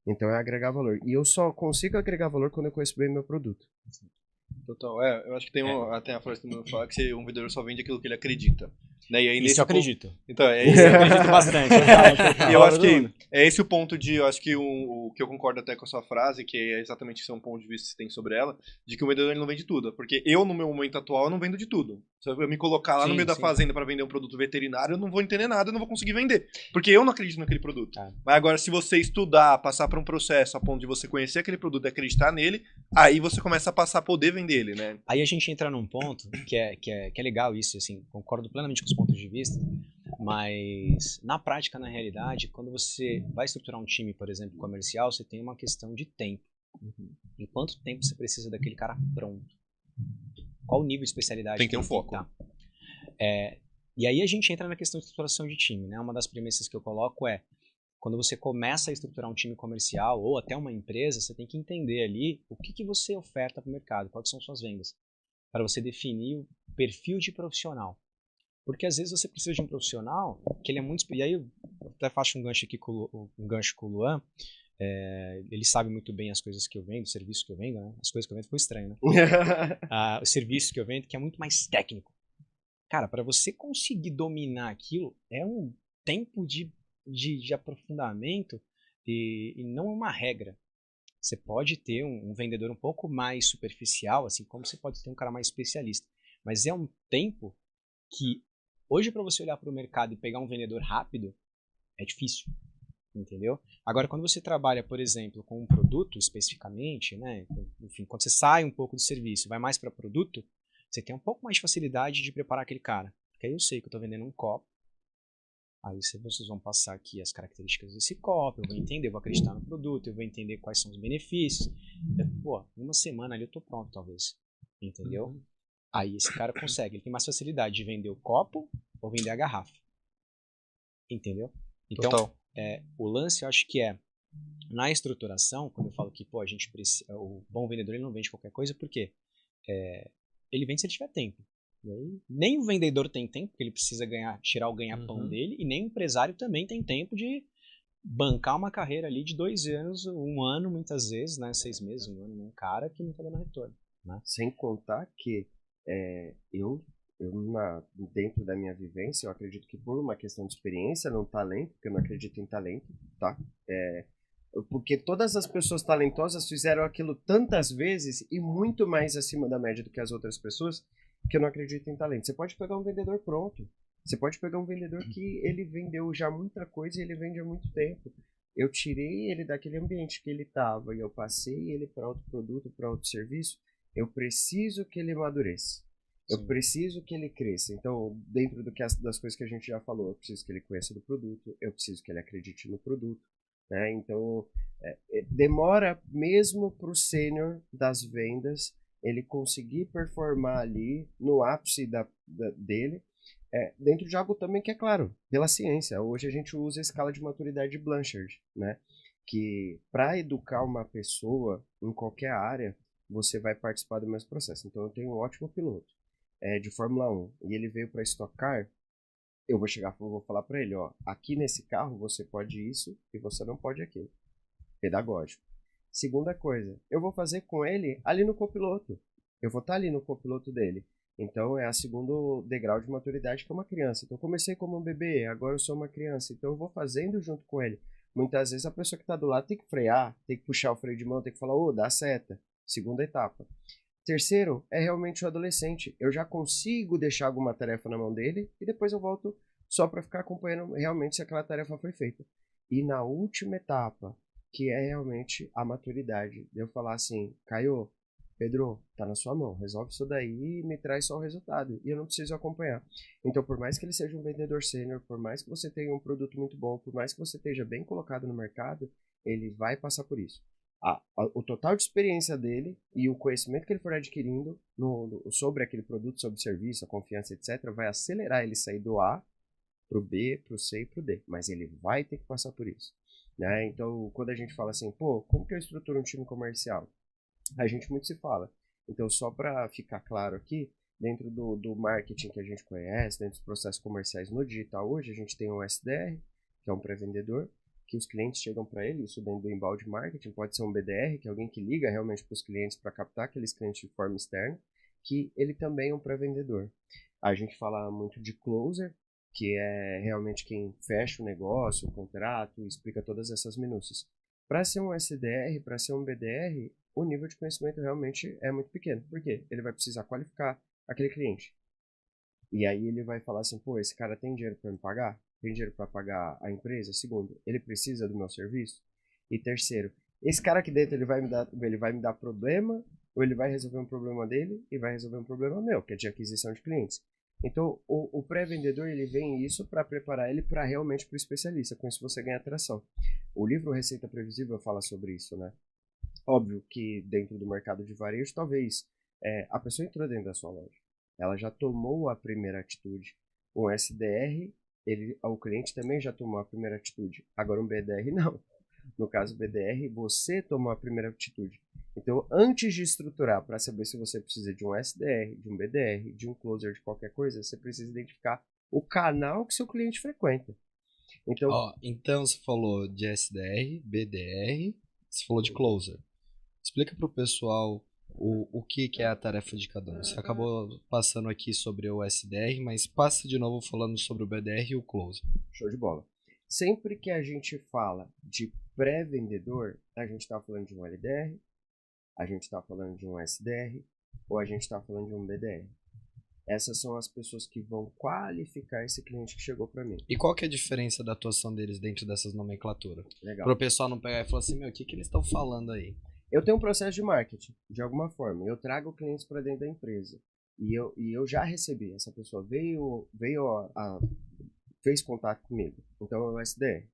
Então é agregar valor. E eu só consigo agregar valor quando eu conheço bem meu produto. Total. Eu acho que tem a frase que todo mundo fala que um vendedor só vende aquilo que ele acredita. Né? E aí, Isso eu acredito. Então, é Isso isso. eu acredito bastante. E eu acho que é esse o ponto de, eu acho que o que eu concordo até com a sua frase, que é exatamente esse é um ponto de vista que você tem sobre ela, de que o vendedor ele não vende tudo. Porque eu, no meu momento atual, eu não vendo de tudo. Se eu me colocar lá no meio da fazenda para vender um produto veterinário, eu não vou entender nada, eu não vou conseguir vender. Porque eu não acredito naquele produto. Mas agora, se você estudar, passar por um processo a ponto de você conhecer aquele produto e acreditar nele, aí você começa a passar a poder vender ele, né? Aí a gente entra num ponto que é legal isso, assim, concordo plenamente com os pontos de vista, mas na prática, na realidade, quando você vai estruturar um time, por exemplo, comercial, você tem uma questão de tempo. Em quanto tempo você precisa daquele cara pronto? Qual o nível de especialidade tem que ter um foco. E aí a gente entra na questão de estruturação de time, né? Uma das premissas que eu coloco é, quando você começa a estruturar um time comercial ou até uma empresa, você tem que entender ali o que você oferta para o mercado, quais são suas vendas, para você definir o perfil de profissional. Porque às vezes você precisa de um profissional que ele é muito... E aí eu até faço um gancho aqui com o Luan. Ele sabe muito bem as coisas que eu vendo, os serviços que eu vendo, né? As coisas que eu vendo foi estranho, né? O serviço que eu vendo que é muito mais técnico. Cara, para você conseguir dominar aquilo, é um tempo de aprofundamento e não é uma regra. Você pode ter um vendedor um pouco mais superficial, assim como você pode ter um cara mais especialista. Mas é um tempo que, hoje, para você olhar para o mercado e pegar um vendedor rápido, é difícil, entendeu? Agora, quando você trabalha, por exemplo, com um produto especificamente, né? Enfim, quando você sai um pouco do serviço, vai mais para produto, você tem um pouco mais de facilidade de preparar aquele cara. Porque aí eu sei que eu estou vendendo um copo, aí vocês vão passar aqui as características desse copo, eu vou entender, eu vou acreditar no produto, eu vou entender quais são os benefícios. Uma semana ali eu estou pronto, talvez, entendeu? Aí esse cara consegue, ele tem mais facilidade de vender o copo ou vender a garrafa. Entendeu? Então, o lance eu acho que na estruturação, quando eu falo que a gente precisa, o bom vendedor ele não vende qualquer coisa, por quê? Ele vende se ele tiver tempo. E aí, nem o vendedor tem tempo, porque ele precisa tirar o ganha-pão dele, e nem o empresário também tem tempo de bancar uma carreira ali de 2 anos, 1 ano, muitas vezes, né, 6 meses, 1 ano, um cara que não está dando retorno. Né? Sem contar que dentro da minha vivência, eu acredito que por uma questão de experiência, não talento, porque eu não acredito em talento, tá? Porque todas as pessoas talentosas fizeram aquilo tantas vezes e muito mais acima da média do que as outras pessoas, que eu não acredito em talento. Você pode pegar um vendedor pronto. Você pode pegar um vendedor que ele vendeu já muita coisa e ele vende há muito tempo. Eu tirei ele daquele ambiente que ele estava e eu passei ele para outro produto, para outro serviço. Eu preciso que ele amadureça. Eu preciso que ele cresça. Então, dentro das coisas que a gente já falou, eu preciso que ele conheça do produto, eu preciso que ele acredite no produto. Né? Então, demora mesmo para o sênior das vendas ele conseguir performar ali no ápice dele, dentro de algo também que é claro, pela ciência. Hoje a gente usa a escala de maturidade de Blanchard, né? Que para educar uma pessoa em qualquer área, você vai participar do mesmo processo. Então eu tenho um ótimo piloto de Fórmula 1 e ele veio para Stock Car, eu vou falar para ele, aqui nesse carro você pode isso e você não pode aquilo. Pedagógico. Segunda coisa, eu vou fazer com ele ali no copiloto. Eu vou estar ali no copiloto dele. Então é a segundo degrau de maturidade que é uma criança. Então eu comecei como um bebê, agora eu sou uma criança. Então eu vou fazendo junto com ele. Muitas vezes a pessoa que está do lado tem que frear, tem que puxar o freio de mão, tem que falar, dá seta. Segunda etapa. Terceiro, é realmente o adolescente. Eu já consigo deixar alguma tarefa na mão dele e depois eu volto só para ficar acompanhando realmente se aquela tarefa foi feita. E na última etapa, que é realmente a maturidade, de eu falar assim, Caio, Pedro, tá na sua mão, resolve isso daí e me traz só o resultado. E eu não preciso acompanhar. Então, por mais que ele seja um vendedor sênior, por mais que você tenha um produto muito bom, por mais que você esteja bem colocado no mercado, ele vai passar por isso. O total de experiência dele e o conhecimento que ele for adquirindo sobre aquele produto, sobre o serviço, a confiança, etc., vai acelerar ele sair do A pro B, pro C e pro D, mas ele vai ter que passar por isso, né? Então, quando a gente fala assim, pô, como que eu estruturo um time comercial? A gente muito se fala. Então, só para ficar claro aqui, dentro do marketing que a gente conhece, dentro dos processos comerciais no digital hoje, a gente tem um SDR, que é um pré-vendedor, que os clientes chegam para ele, isso dentro do inbound marketing, pode ser um BDR, que é alguém que liga realmente para os clientes para captar aqueles clientes de forma externa, que ele também é um pré-vendedor. A gente fala muito de closer, que é realmente quem fecha o negócio, o contrato, explica todas essas minúcias. Para ser um SDR, para ser um BDR, o nível de conhecimento realmente é muito pequeno. Por quê? Ele vai precisar qualificar aquele cliente. E aí ele vai falar assim, pô, esse cara tem dinheiro para me pagar? Tem dinheiro para pagar a empresa? Segundo, ele precisa do meu serviço? E terceiro, esse cara aqui dentro ele vai me dar problema, ou ele vai resolver um problema dele e vai resolver um problema meu, que é de aquisição de clientes. Então, o pré-vendedor, ele vem isso para preparar ele para realmente para o especialista. Com isso você ganha atração. O livro Receita Previsível fala sobre isso, né? Óbvio que dentro do mercado de varejo, talvez a pessoa entrou dentro da sua loja. Ela já tomou a primeira atitude. Um SDR, o cliente também já tomou a primeira atitude. Agora um BDR não. No caso BDR, você tomou a primeira atitude. Então, antes de estruturar para saber se você precisa de um SDR, de um BDR, de um closer, de qualquer coisa, você precisa identificar o canal que seu cliente frequenta. Então você falou de SDR, BDR, você falou de closer. Explica para o pessoal o que é a tarefa de cada um. Você acabou passando aqui sobre o SDR, mas passa de novo falando sobre o BDR e o closer. Show de bola. Sempre que a gente fala de pré-vendedor, a gente está falando de um LDR, a gente está falando de um SDR ou a gente está falando de um BDR. Essas são as pessoas que vão qualificar esse cliente que chegou para mim. E qual que é a diferença da atuação deles dentro dessas nomenclaturas? Legal. Para o pessoal não pegar e falar assim, meu, o que eles estão falando aí? Eu tenho um processo de marketing, de alguma forma. Eu trago clientes para dentro da empresa. E eu já recebi. Essa pessoa fez contato comigo. Então é o SDR.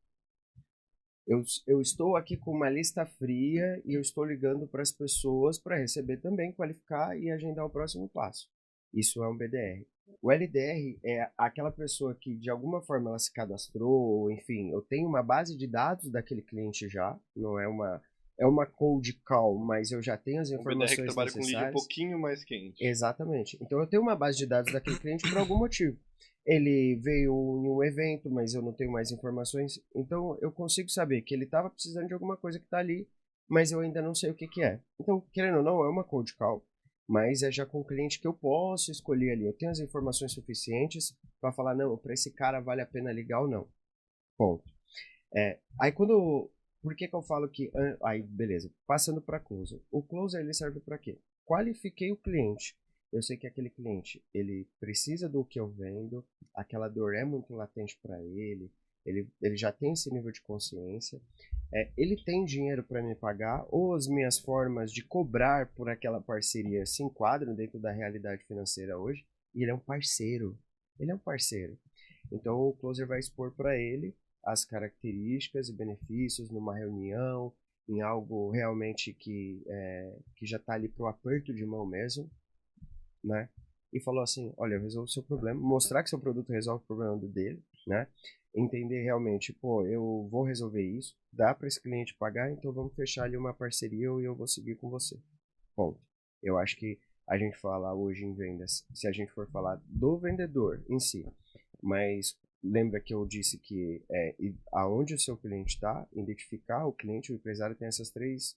Eu estou aqui com uma lista fria e eu estou ligando para as pessoas para receber também, qualificar e agendar o próximo passo. Isso é um BDR. O LDR é aquela pessoa que de alguma forma ela se cadastrou, enfim, eu tenho uma base de dados daquele cliente já, não é uma cold call, mas eu já tenho as informações necessárias. O BDR que trabalha com lead um pouquinho mais quente. Exatamente. Então eu tenho uma base de dados daquele cliente por algum motivo. Ele veio em um evento, mas eu não tenho mais informações. Então eu consigo saber que ele estava precisando de alguma coisa que está ali, mas eu ainda não sei o que é. Então, querendo ou não, é uma cold call, mas é já com o cliente que eu posso escolher ali. Eu tenho as informações suficientes para falar, não, para esse cara vale a pena ligar ou não. Ponto. Aí por que eu falo que... Aí, beleza. Passando para closer. O closer, ele serve para quê? Qualifiquei o cliente. Eu sei que aquele cliente, ele precisa do que eu vendo, aquela dor é muito latente para ele já tem esse nível de consciência, ele tem dinheiro para me pagar, ou as minhas formas de cobrar por aquela parceria se enquadram dentro da realidade financeira hoje, e ele é um parceiro. Então o closer vai expor para ele as características e benefícios numa reunião, em algo realmente que já está ali para o aperto de mão mesmo, né? E falou assim, olha, eu resolvo o seu problema, mostrar que seu produto resolve o problema dele, né? Entender realmente, pô, eu vou resolver isso, dá para esse cliente pagar, então vamos fechar ali uma parceria e eu vou seguir com você. Ponto. Eu acho que a gente fala hoje em vendas, se a gente for falar do vendedor em si, mas lembra que eu disse que aonde o seu cliente está, identificar o cliente, o empresário tem essas três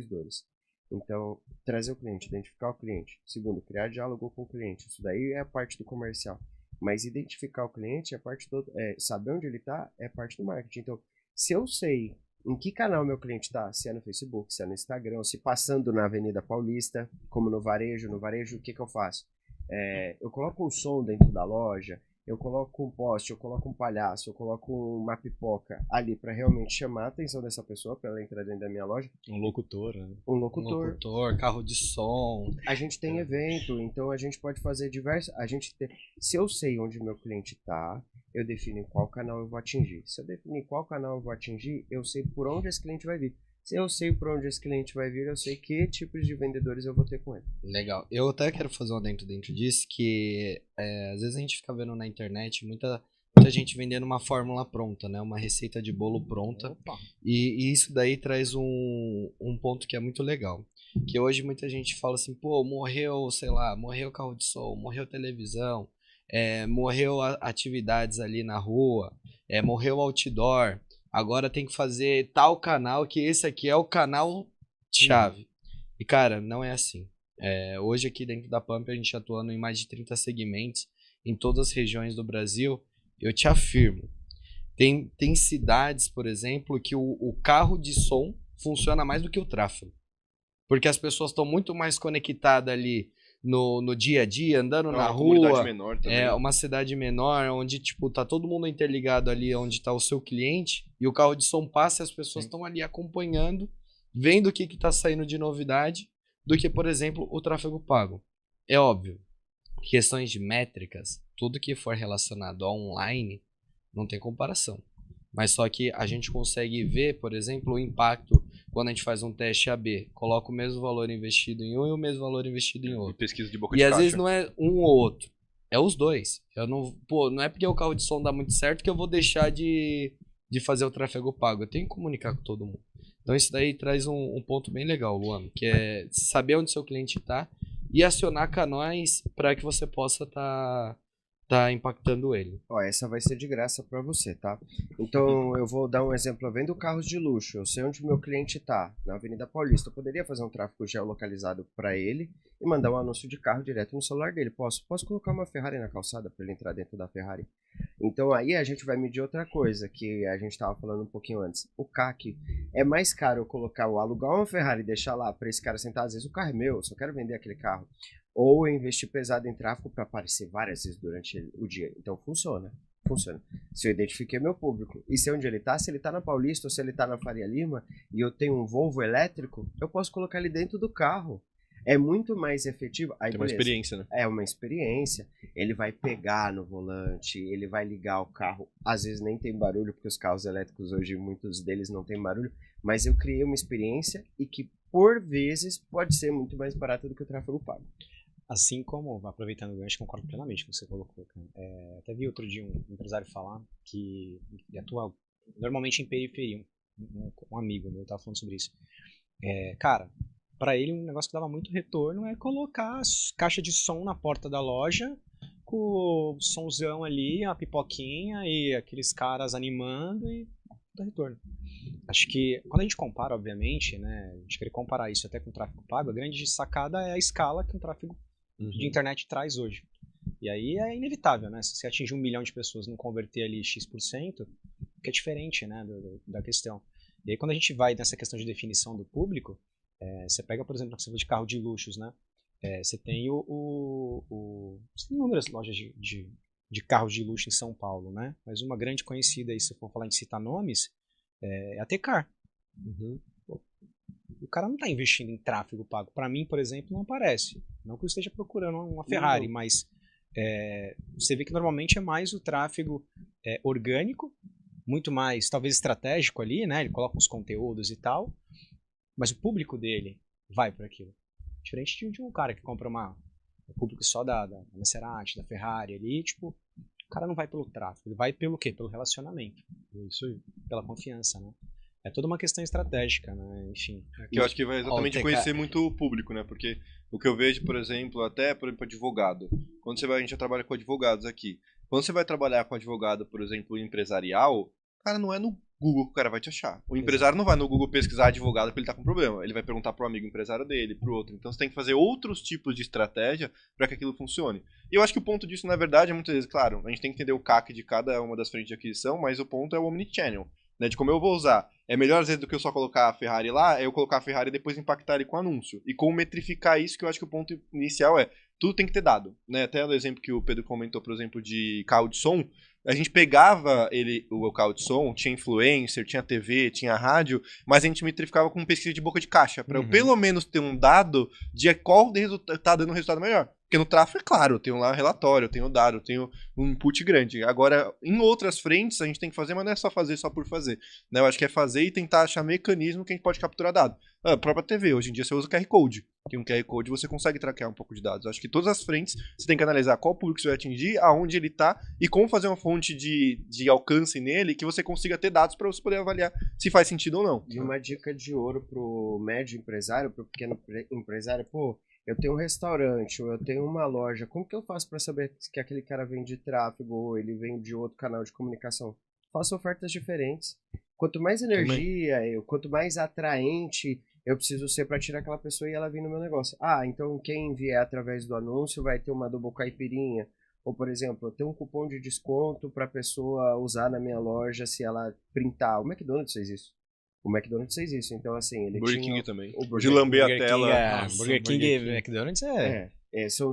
dores. Então, trazer o cliente, identificar o cliente. Segundo, criar diálogo com o cliente. Isso daí é a parte do comercial. Mas identificar o cliente é parte saber onde ele está é parte do marketing. Então, se eu sei em que canal meu cliente está, se é no Facebook, se é no Instagram, se passando na Avenida Paulista, como no varejo, o que eu faço? Eu coloco um som dentro da loja, eu coloco um poste, eu coloco um palhaço, eu coloco uma pipoca ali para realmente chamar a atenção dessa pessoa para ela entrar dentro da minha loja. Um locutor, né? Um locutor, carro de som. A gente tem evento, então a gente pode fazer diversos. Se eu sei onde meu cliente está, eu defino em qual canal eu vou atingir. Se eu definir qual canal eu vou atingir, eu sei por onde esse cliente vai vir. Se eu sei por onde esse cliente vai vir, eu sei que tipos de vendedores eu vou ter com ele. Legal. Eu até quero fazer um adendo dentro disso, que às vezes a gente fica vendo na internet muita gente vendendo uma fórmula pronta, né? Uma receita de bolo pronta. E isso daí traz um ponto que é muito legal. Que hoje muita gente fala assim, pô, morreu, sei lá, morreu carro de som, morreu televisão, morreu atividades ali na rua, morreu outdoor, agora tem que fazer tal canal, que esse aqui é o canal chave. E cara, não é assim. Hoje aqui dentro da Pump a gente atuando em mais de 30 segmentos, em todas as regiões do Brasil, eu te afirmo, tem cidades, por exemplo, que o carro de som funciona mais do que o tráfego. Porque as pessoas estão muito mais conectadas ali no dia a dia, andando na rua. Uma cidade menor também. É uma cidade menor, onde tipo, tá todo mundo interligado ali onde tá o seu cliente, e o carro de som passa e as pessoas estão ali acompanhando, vendo o que tá saindo de novidade, do que, por exemplo, o tráfego pago. É óbvio, questões de métricas, tudo que for relacionado ao online, não tem comparação. Mas só que a gente consegue ver, por exemplo, o impacto quando a gente faz um teste AB. Coloca o mesmo valor investido em um e o mesmo valor investido em outro. E pesquisa de boca de caixa. E às vezes não é um ou outro, é os dois. Não é porque o carro de som dá muito certo que eu vou deixar de fazer o tráfego pago. Eu tenho que comunicar com todo mundo. Então isso daí traz um ponto bem legal, Luan, que é saber onde seu cliente está e acionar canais para que você possa tá impactando ele. Ó, essa vai ser de graça para você, tá? Então eu vou dar um exemplo. Eu vendo carros de luxo. Eu sei onde o meu cliente tá, na Avenida Paulista. Eu poderia fazer um tráfego geolocalizado para ele e mandar um anúncio de carro direto no celular dele. Posso colocar uma Ferrari na calçada para ele entrar dentro da Ferrari. Então aí a gente vai medir outra coisa que a gente estava falando um pouquinho antes. O CAC. É mais caro eu colocar o alugar uma Ferrari e deixar lá para esse cara sentar. Às vezes o carro é meu, eu só quero vender aquele carro. Ou investir pesado em tráfego para aparecer várias vezes durante o dia. Então funciona. Se eu identifiquei meu público e sei onde ele está, se ele está na Paulista ou se ele está na Faria Lima e eu tenho um Volvo elétrico, eu posso colocar ele dentro do carro. É muito mais efetivo. Aí, tem uma experiência, né? É uma experiência. Ele vai pegar no volante, ele vai ligar o carro. Às vezes nem tem barulho, porque os carros elétricos hoje, muitos deles não tem barulho. Mas eu criei uma experiência e que, por vezes, pode ser muito mais barata do que o tráfego pago. Assim como, aproveitando o gancho, concordo plenamente com o que você colocou. Até vi outro dia um empresário falar que atua normalmente em periferia. Um amigo meu estava falando sobre isso. Cara, para ele um negócio que dava muito retorno é colocar caixa de som na porta da loja, com o somzão ali, a pipoquinha e aqueles caras animando e dá retorno. Acho que quando a gente compara, obviamente, né, a gente querer comparar isso até com o tráfego pago, a grande sacada é a escala que um tráfego de internet traz hoje. E aí é inevitável, né? Se você atingir 1 milhão de pessoas, não converter ali X%, que é diferente, né, da questão. E aí quando a gente vai nessa questão de definição do público, você pega, por exemplo, você falou de carro de luxos, né? Você tem você tem inúmeras lojas de carros de luxo em São Paulo, né? Mas uma grande conhecida aí, se eu for falar em citar nomes, é a T-Car. O cara não está investindo em tráfego pago. Para mim, por exemplo, não aparece. Não que eu esteja procurando uma Ferrari, mas você vê que normalmente é mais o tráfego orgânico, muito mais, talvez, estratégico ali, né? Ele coloca uns conteúdos e tal, mas o público dele vai para aquilo. Diferente de um cara que compra o público só da Maserati, da Ferrari ali, tipo, o cara não vai pelo tráfego, ele vai pelo quê? Pelo relacionamento. Isso aí. Pela confiança, né? É toda uma questão estratégica, né? Enfim. Que eu acho que vai exatamente conhecer muito o público, né? Porque o que eu vejo, por exemplo, advogado. Quando a gente já trabalha com advogados aqui. Quando você vai trabalhar com advogado, por exemplo, empresarial, cara, não é no Google que o cara vai te achar. O empresário não vai no Google pesquisar advogado porque ele tá com problema. Ele vai perguntar pro amigo empresário dele, pro outro. Então você tem que fazer outros tipos de estratégia para que aquilo funcione. E eu acho que o ponto disso, na verdade, é muitas vezes, claro, a gente tem que entender o CAC de cada uma das frentes de aquisição, mas o ponto é o omnichannel. Né, de como eu vou usar. É melhor, às vezes, do que eu só colocar a Ferrari lá, é eu colocar a Ferrari e depois impactar ele com anúncio. E como metrificar isso, que eu acho que o ponto inicial tudo tem que ter dado. Né? Até o exemplo que o Pedro comentou, por exemplo, de carro de som, a gente pegava o carro de som, tinha influencer, tinha TV, tinha rádio, mas a gente metrificava com pesquisa de boca de caixa, para eu pelo menos ter um dado de qual tá dando um resultado melhor. Porque Porque no tráfego, é claro, eu tenho lá relatório, eu tenho dado, eu tenho um input grande. Agora, em outras frentes, a gente tem que fazer, mas não é só fazer só por fazer. Né? Eu acho que é fazer e tentar achar mecanismo que a gente pode capturar dado. A própria TV, hoje em dia você usa QR Code. Tem um QR Code, você consegue traquear um pouco de dados. Eu acho que todas as frentes, você tem que analisar qual público você vai atingir, aonde ele está e como fazer uma fonte de alcance nele que você consiga ter dados para você poder avaliar se faz sentido ou não. E uma dica de ouro pro médio empresário, pro pequeno empresário, pô, eu tenho um restaurante, ou eu tenho uma loja, como que eu faço para saber que aquele cara vem de tráfego ou ele vem de outro canal de comunicação? Faça ofertas diferentes. Quanto mais energia, quanto mais atraente eu preciso ser para tirar aquela pessoa e ela vir no meu negócio. Ah, então quem vier através do anúncio vai ter uma double caipirinha. Ou, por exemplo, eu tenho um cupom de desconto para a pessoa usar na minha loja se ela printar. O McDonald's fez isso. Então, assim, ele Burger tinha... King também. O Burger De lamber a Burger tela. King, Nossa, Burger King Burger e King. McDonald's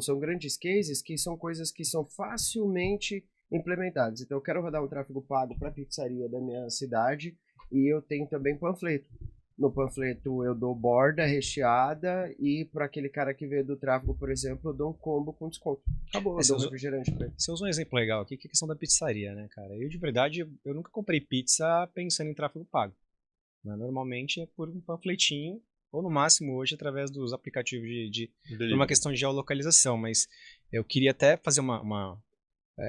são grandes cases que são coisas que são facilmente implementadas. Então, eu quero rodar um tráfego pago para a pizzaria da minha cidade e eu tenho também panfleto. No panfleto eu dou borda recheada e para aquele cara que veio do tráfego, por exemplo, eu dou um combo com desconto. Acabou, eu dou um refrigerante para ele. Você usou um exemplo legal aqui, que é a questão da pizzaria, né, cara? Eu, de verdade, eu nunca comprei pizza pensando em tráfego pago. Né? Normalmente é por um panfletinho, ou no máximo hoje através dos aplicativos por uma questão de geolocalização. Mas eu queria até fazer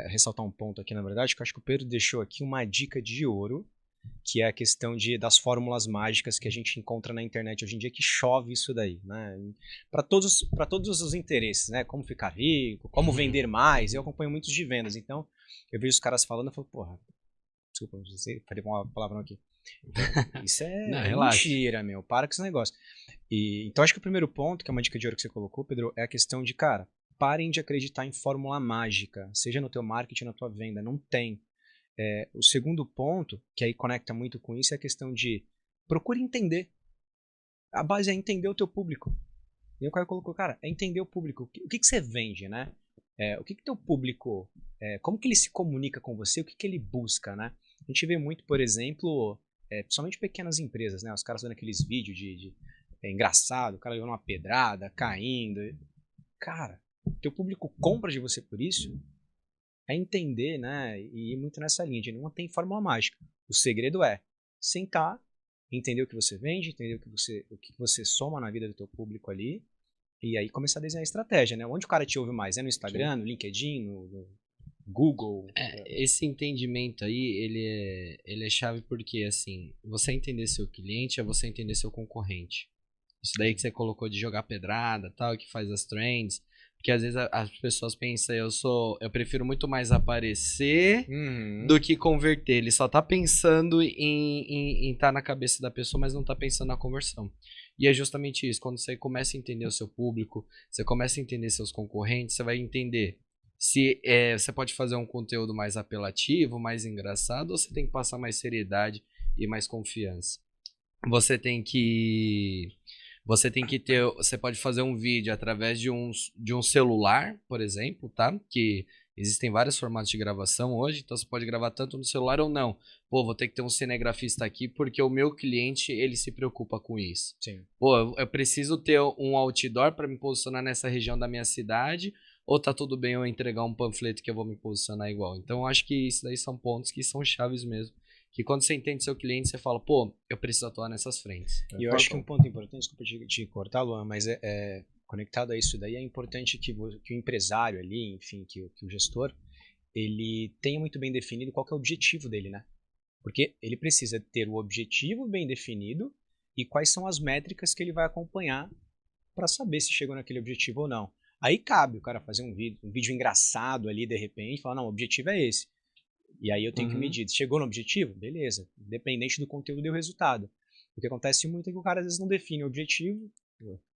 ressaltar um ponto aqui, na verdade, que eu acho que o Pedro deixou aqui uma dica de ouro, que é a questão das fórmulas mágicas que a gente encontra na internet hoje em dia, que chove isso daí, né? Para todos os interesses, né? Como ficar rico, como vender mais. Eu acompanho muitos de vendas, então eu vejo os caras falando, eu falo, porra, desculpa, não sei, falei uma palavra aqui. Isso é Não, mentira, meu, para com esse negócio. Então acho que o primeiro ponto, que é uma dica de ouro que você colocou, Pedro, é a questão de, cara, parem de acreditar em fórmula mágica, seja no teu marketing, na tua venda, não tem. O segundo ponto, que aí conecta muito com isso, é a questão de procure entender. A base é entender o teu público. E o cara colocou, cara, é entender o público. O que você vende, né? O que teu público, como que ele se comunica com você, o que ele busca, né? A gente vê muito, por exemplo, principalmente pequenas empresas, né? Os caras fazendo aqueles vídeos engraçado, o cara levando uma pedrada, caindo. Cara, teu público compra de você por isso? É entender, né? E ir muito nessa linha, de não tem fórmula mágica. O segredo é sentar, entender o que você vende, entender o que você soma na vida do teu público ali, e aí começar a desenhar a estratégia, né? Onde o cara te ouve mais? É no Instagram, no LinkedIn, no Google? Esse entendimento aí, ele é chave porque, assim, você entender seu cliente é você entender seu concorrente. Isso daí que você colocou de jogar pedrada, tal, que faz as trends. Porque às vezes as pessoas pensam, eu prefiro muito mais aparecer do que converter. Ele só tá pensando em estar na cabeça da pessoa, mas não tá pensando na conversão. E é justamente isso. Quando você começa a entender o seu público, você começa a entender seus concorrentes, você vai entender se você pode fazer um conteúdo mais apelativo, mais engraçado, ou você tem que passar mais seriedade e mais confiança. Você pode fazer um vídeo através de um celular, por exemplo, tá? Que existem vários formatos de gravação hoje, então você pode gravar tanto no celular ou não. Pô, vou ter que ter um cinegrafista aqui porque o meu cliente, ele se preocupa com isso. Sim. Pô, eu preciso ter um outdoor para me posicionar nessa região da minha cidade, ou tá tudo bem eu entregar um panfleto que eu vou me posicionar igual? Então eu acho que isso daí são pontos que são chaves mesmo. Que quando você entende seu cliente, você fala, pô, eu preciso atuar nessas frentes. E eu acho que um ponto importante, desculpa te cortar, Luan, mas conectado a isso daí, é importante que o empresário ali, enfim, que o gestor, ele tenha muito bem definido qual que é o objetivo dele, né? Porque ele precisa ter o objetivo bem definido e quais são as métricas que ele vai acompanhar para saber se chegou naquele objetivo ou não. Aí cabe o cara fazer um vídeo engraçado ali, de repente, e falar, não, o objetivo é esse. E aí eu tenho que medir. Chegou no objetivo? Beleza. Independente do conteúdo, deu resultado. O que acontece muito é que o cara às vezes não define o objetivo.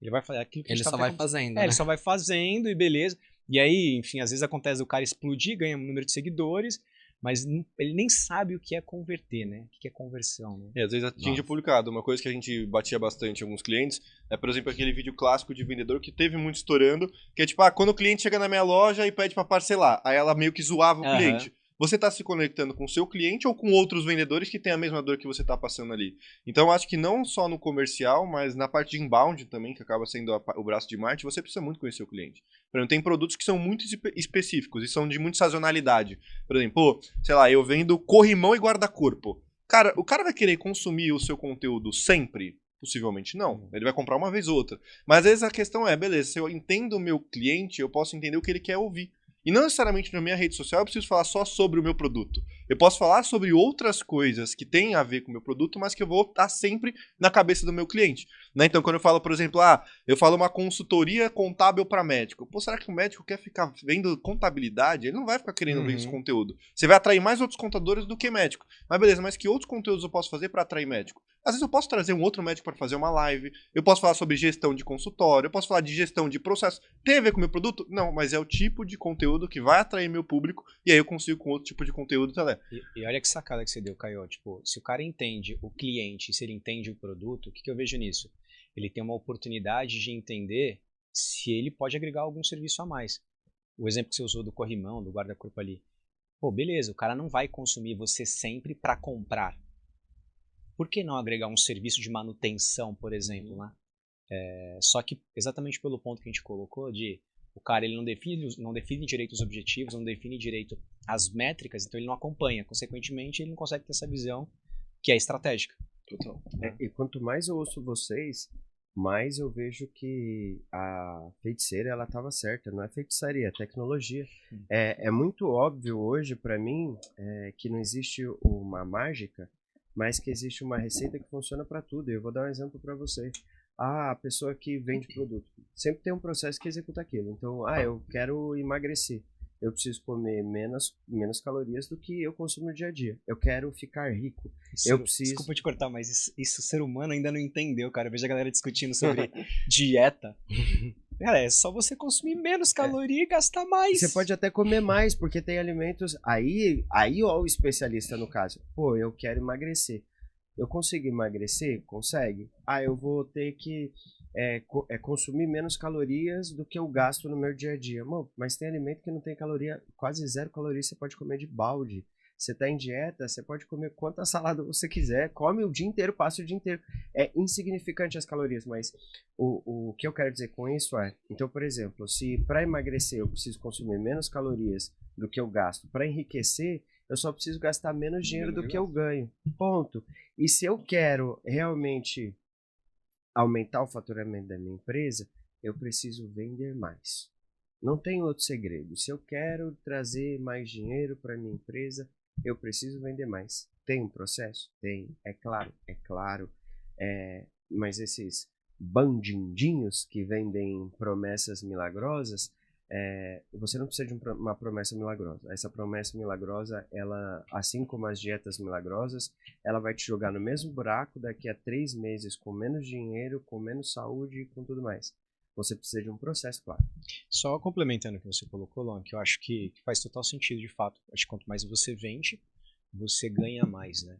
Ele vai fazer aquilo que ele só vai fazendo. Né? Ele só vai fazendo e beleza. E aí, enfim, às vezes acontece o cara explodir, ganha um número de seguidores, mas ele nem sabe o que é converter, né? O que é conversão, né? Às vezes atinge o publicado. Uma coisa que a gente batia bastante em alguns clientes é, por exemplo, aquele vídeo clássico de vendedor que teve muito estourando, que é tipo, quando o cliente chega na minha loja e pede pra parcelar, aí ela meio que zoava o cliente. você está se conectando com o seu cliente ou com outros vendedores que têm a mesma dor que você está passando ali. Então, eu acho que não só no comercial, mas na parte de inbound também, que acaba sendo o braço de marketing, você precisa muito conhecer o cliente. Por exemplo, tem produtos que são muito específicos e são de muita sazonalidade. Por exemplo, pô, sei lá, eu vendo corrimão e guarda-corpo. Cara, o cara vai querer consumir o seu conteúdo sempre? Possivelmente não. Ele vai comprar uma vez ou outra. Mas às vezes a questão é, beleza, se eu entendo o meu cliente, eu posso entender o que ele quer ouvir. E não necessariamente na minha rede social eu preciso falar só sobre o meu produto. Eu posso falar sobre outras coisas que têm a ver com o meu produto, mas que eu vou estar sempre na cabeça do meu cliente. Né? Então, quando eu falo, por exemplo, eu falo uma consultoria contábil para médico. Pô, será que o médico quer ficar vendo contabilidade? Ele não vai ficar querendo ver esse conteúdo. Você vai atrair mais outros contadores do que médico. Mas beleza, mas que outros conteúdos eu posso fazer para atrair médico? Às vezes eu posso trazer um outro médico para fazer uma live, eu posso falar sobre gestão de consultório, eu posso falar de gestão de processo. Tem a ver com o meu produto? Não, mas é o tipo de conteúdo que vai atrair meu público e aí eu consigo com outro tipo de conteúdo também. E olha que sacada que você deu, Caio. Tipo, se o cara entende o cliente, se ele entende o produto, o que eu vejo nisso? Ele tem uma oportunidade de entender se ele pode agregar algum serviço a mais. O exemplo que você usou do corrimão, do guarda-corpo ali. Pô, beleza, o cara não vai consumir você sempre para comprar. Por que não agregar um serviço de manutenção, por exemplo, né? Só que exatamente pelo ponto que a gente colocou de o cara ele não define direito os objetivos, não define direito as métricas, então ele não acompanha. Consequentemente, ele não consegue ter essa visão que é estratégica. Total. E quanto mais eu ouço vocês, mais eu vejo que a feiticeira ela estava certa. Não é feitiçaria, é tecnologia. É muito óbvio hoje para mim que não existe uma mágica, mas que existe uma receita que funciona para tudo. Eu vou dar um exemplo para você. A pessoa que vende produto sempre tem um processo que executa aquilo. Então, eu quero emagrecer. Eu preciso comer menos calorias do que eu consumo no dia a dia. Eu quero ficar rico. Desculpa te cortar, mas isso o ser humano ainda não entendeu, cara. Eu vejo a galera discutindo sobre dieta. Cara, é só você consumir menos caloria e gastar mais. Você pode até comer mais, porque tem alimentos... Aí ó, o especialista no caso. Pô, eu quero emagrecer. Eu consigo emagrecer? Consegue. Eu vou ter que consumir menos calorias do que eu gasto no meu dia a dia. Mano, mas tem alimento que não tem caloria, quase 0 calorias, você pode comer de balde. Você tá em dieta, você pode comer quanta salada você quiser, come o dia inteiro, passa o dia inteiro. É insignificante as calorias, mas o que eu quero dizer com isso então, por exemplo, se para emagrecer eu preciso consumir menos calorias do que eu gasto, para enriquecer, eu só preciso gastar menos dinheiro do que eu ganho. Ponto. E se eu quero realmente aumentar o faturamento da minha empresa, eu preciso vender mais. Não tem outro segredo. Se eu quero trazer mais dinheiro para minha empresa, eu preciso vender mais. Tem um processo? Tem. É claro. Mas esses bandindinhos que vendem promessas milagrosas, você não precisa de uma promessa milagrosa. Essa promessa milagrosa, ela, assim como as dietas milagrosas, ela vai te jogar no mesmo buraco daqui a 3 meses com menos dinheiro, com menos saúde e com tudo mais. Você precisa de um processo, claro. Só complementando o que você colocou, Luan, que eu acho que faz total sentido de fato. Acho que quanto mais você vende, você ganha mais, né?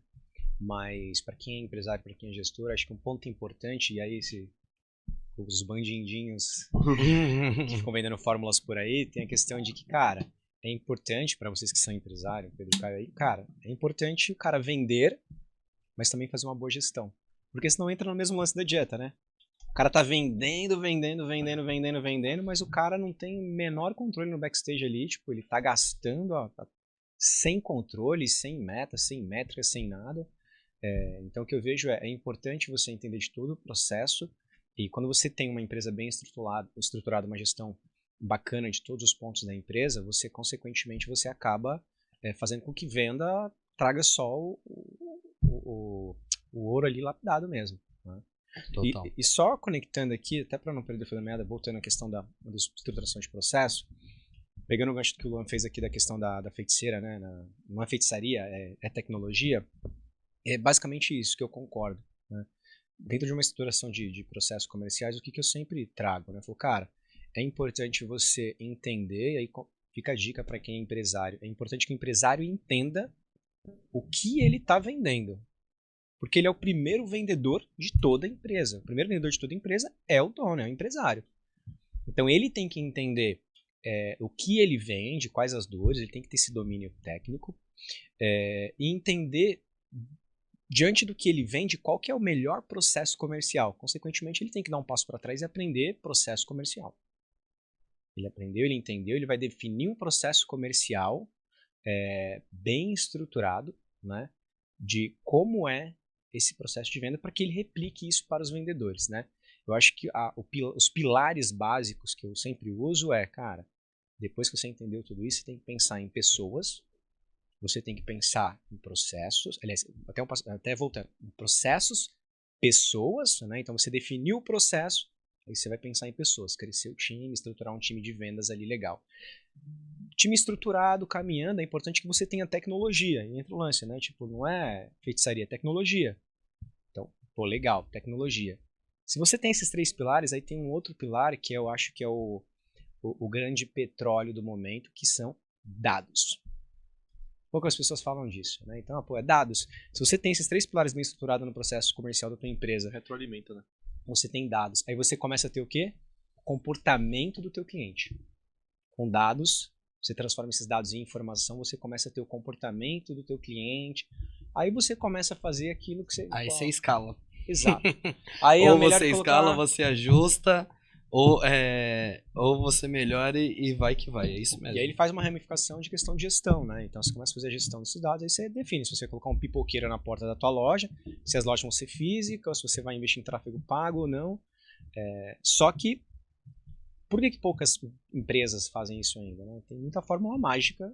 Mas para quem é empresário, para quem é gestor, acho que um ponto importante, e aí os bandindinhos que ficam vendendo fórmulas por aí, tem a questão de que, cara, é importante para vocês que são empresários, Pedro Caio aí, cara, é importante o cara vender, mas também fazer uma boa gestão. Porque senão entra no mesmo lance da dieta, né? O cara tá vendendo, mas o cara não tem menor controle no backstage ali, tipo, ele tá gastando sem controle, sem meta, sem métrica, sem nada. Então o que eu vejo é importante você entender de todo o processo. E quando você tem uma empresa bem estruturada, uma gestão bacana de todos os pontos da empresa, você, consequentemente, você acaba fazendo com que venda traga só o ouro ali lapidado mesmo. Né? E só conectando aqui, até para não perder o fio da meada, voltando à questão da estruturação de processo, pegando o gancho que o Luan fez aqui da questão da feiticeira, né? Não é feitiçaria, é tecnologia, é basicamente isso que eu concordo. Né? Dentro de uma estruturação de processos comerciais, o que eu sempre trago? Né? Eu falo, cara, é importante você entender, e aí fica a dica para quem é empresário, é importante que o empresário entenda o que ele está vendendo. Porque ele é o primeiro vendedor de toda a empresa. O primeiro vendedor de toda a empresa é o dono, é o empresário. Então ele tem que entender o que ele vende, quais as dores, ele tem que ter esse domínio técnico e entender, diante do que ele vende, qual que é o melhor processo comercial. Consequentemente, ele tem que dar um passo para trás e aprender processo comercial. Ele aprendeu, ele entendeu, ele vai definir um processo comercial bem estruturado, né, de como é esse processo de venda para que ele replique isso para os vendedores, né? Eu acho que os pilares básicos que eu sempre uso cara, depois que você entendeu tudo isso, você tem que pensar em pessoas, você tem que pensar em processos, aliás, até voltando, em processos, pessoas, né? Então você definiu o processo, aí você vai pensar em pessoas, crescer o time, estruturar um time de vendas ali legal. Time estruturado, caminhando, é importante que você tenha tecnologia. E entra o lance, né? Tipo, não é feitiçaria, é tecnologia. Então, legal, tecnologia. Se você tem esses 3 pilares, aí tem um outro pilar que eu acho que é o grande petróleo do momento, que são dados. Poucas pessoas falam disso, né? Então, é dados. Se você tem esses 3 pilares bem estruturados no processo comercial da tua empresa, retroalimenta, né? Você tem dados. Aí você começa a ter o quê? O comportamento do teu cliente. Com dados, você transforma esses dados em informação, você começa a ter o comportamento do teu cliente. Aí você começa a fazer aquilo que você... Aí você escala. Exato. Aí ou você escala, você ajusta, ou você melhora e vai que vai. É isso mesmo. E aí ele faz uma ramificação de questão de gestão, né? Então você começa a fazer a gestão desses dados, aí você define se você colocar um pipoqueiro na porta da tua loja, se as lojas vão ser físicas, se você vai investir em tráfego pago ou não. Só que por que poucas empresas fazem isso ainda? Né? Tem muita fórmula mágica.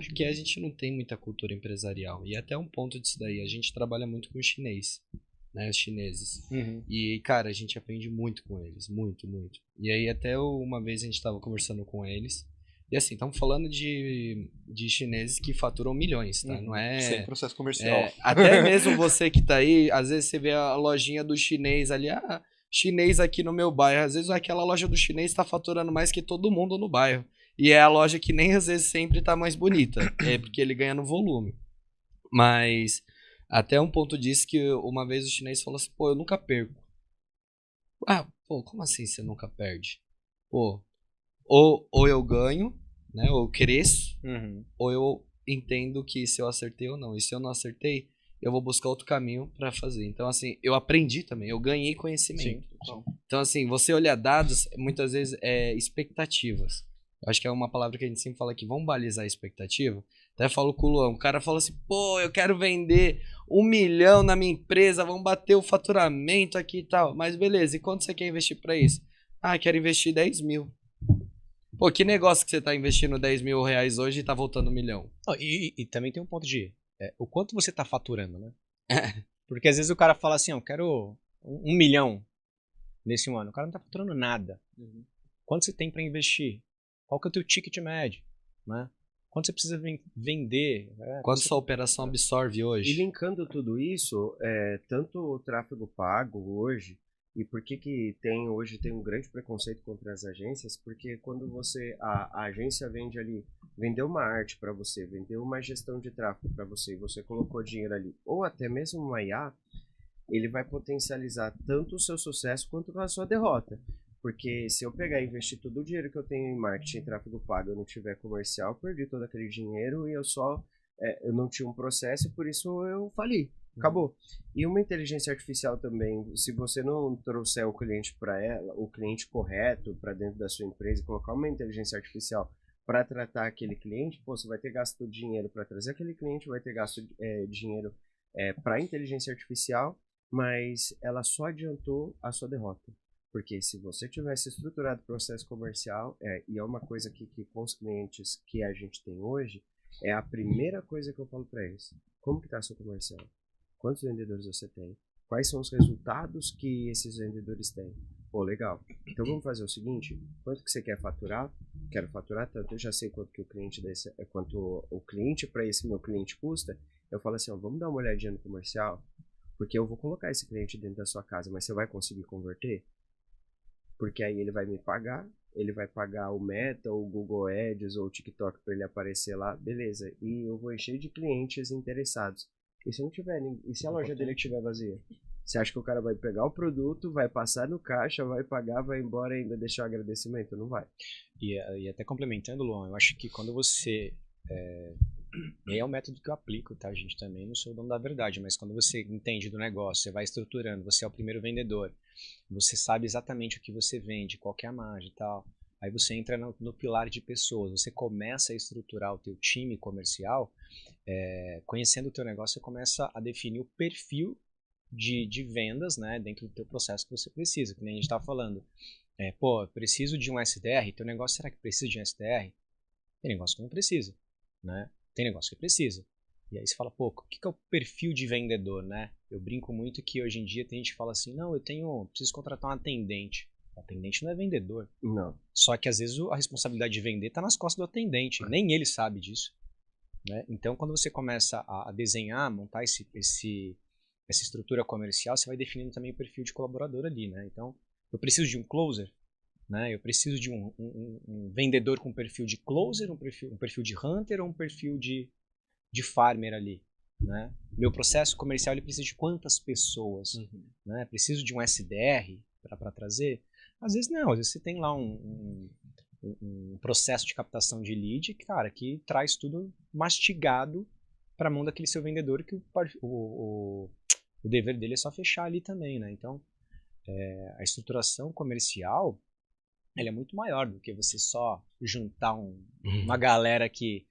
Porque a gente não tem muita cultura empresarial. E até um ponto disso daí, a gente trabalha muito com chinês, né? Os chineses. Uhum. E, cara, a gente aprende muito com eles. Muito, muito. E aí até uma vez a gente estava conversando com eles. E assim, estamos falando de chineses que faturam milhões, tá? Não é... Sem processo comercial. Até mesmo você que tá aí, às vezes você vê a lojinha do chinês ali, chinês aqui no meu bairro. Às vezes aquela loja do chinês está faturando mais que todo mundo no bairro. E é a loja que nem às vezes sempre tá mais bonita. É porque ele ganha no volume. Mas até um ponto disso que uma vez o chinês falou assim, eu nunca perco. Como assim você nunca perde? Ou eu ganho, né? Ou eu cresço, ou eu entendo que se eu acertei ou não. E se eu não acertei, eu vou buscar outro caminho para fazer. Então, assim, eu aprendi também, eu ganhei conhecimento. Sim. Então, assim, você olhar dados, muitas vezes, expectativas. Eu acho que é uma palavra que a gente sempre fala aqui, vamos balizar a expectativa. Até falo com o Luan, o cara fala assim, eu quero vender 1 milhão na minha empresa, vamos bater o faturamento aqui e tal. Mas beleza, e quanto você quer investir para isso? Quero investir 10 mil. Que negócio que você tá investindo 10 mil reais hoje e tá voltando 1 milhão? E também tem um ponto de o quanto você tá faturando, né? Porque às vezes o cara fala assim, eu quero 1 milhão nesse ano. O cara não tá faturando nada. Quanto você tem para investir? Qual que é o teu ticket médio? Né? Quanto você precisa vender? Quanto sua operação absorve hoje? E linkando tudo isso, tanto o tráfego pago hoje, e por que hoje tem um grande preconceito contra as agências? Porque quando a agência vende ali, vendeu uma arte para você, vendeu uma gestão de tráfego para você, e você colocou dinheiro ali, ou até mesmo uma IA, ele vai potencializar tanto o seu sucesso quanto a sua derrota. Porque se eu pegar e investir todo o dinheiro que eu tenho em marketing e tráfego pago, eu não tiver comercial, eu perdi todo aquele dinheiro e eu não tinha um processo e por isso eu fali. Acabou. E uma inteligência artificial também, se você não trouxer o cliente para ela, o cliente correto para dentro da sua empresa, colocar uma inteligência artificial para tratar aquele cliente, você vai ter gasto dinheiro para trazer aquele cliente, vai ter gasto dinheiro para inteligência artificial, mas ela só adiantou a sua derrota. Porque se você tivesse estruturado o processo comercial, e é uma coisa que com os clientes que a gente tem hoje, é a primeira coisa que eu falo para eles. Como que está seu comercial? Quantos vendedores você tem? Quais são os resultados que esses vendedores têm? Legal. Então vamos fazer o seguinte, quanto que você quer faturar? Quero faturar tanto, eu já sei quanto que quanto o cliente para esse meu cliente custa. Eu falo assim, vamos dar uma olhadinha no comercial, porque eu vou colocar esse cliente dentro da sua casa, mas você vai conseguir converter? Porque aí ele vai me pagar, ele vai pagar o Meta, o Google Ads ou o TikTok para ele aparecer lá, beleza. E eu vou encher de clientes interessados. E se não tiver, e se a loja dele estiver vazia? Você acha que o cara vai pegar o produto, vai passar no caixa, vai pagar, vai embora e ainda deixar o agradecimento? Não vai. E até complementando, Luan, eu acho que quando você... E aí é o método que eu aplico, tá, gente? Também não sou o dono da verdade, mas quando você entende do negócio, você vai estruturando, você é o primeiro vendedor, você sabe exatamente o que você vende, qual que é a margem e tal. Aí você entra no pilar de pessoas, você começa a estruturar o teu time comercial, conhecendo o teu negócio, você começa a definir o perfil de vendas, né, dentro do teu processo que você precisa, que nem a gente estava falando. Pô, preciso de um SDR, teu negócio será que precisa de um SDR? Tem negócio que não precisa, né? Tem negócio que precisa. E aí você fala, pô, o que é o perfil de vendedor, né? Eu brinco muito que hoje em dia tem gente que fala assim, não, preciso contratar um atendente. O atendente não é vendedor. Não. Só que às vezes a responsabilidade de vender está nas costas do atendente, nem ele sabe disso, né? Então quando você começa a desenhar, montar essa estrutura comercial, você vai definindo também o perfil de colaborador ali, né? Então, eu preciso de um closer, né? Eu preciso de um vendedor com perfil de closer, um perfil de hunter ou um perfil de farmer ali, né? Meu processo comercial ele precisa de quantas pessoas, né? Preciso de um SDR para trazer? Às vezes não, às vezes você tem lá um processo de captação de lead, cara, que traz tudo mastigado para a mão daquele seu vendedor, que o dever dele é só fechar ali também, né? Então, a estruturação comercial ela é muito maior do que você só juntar uma galera que...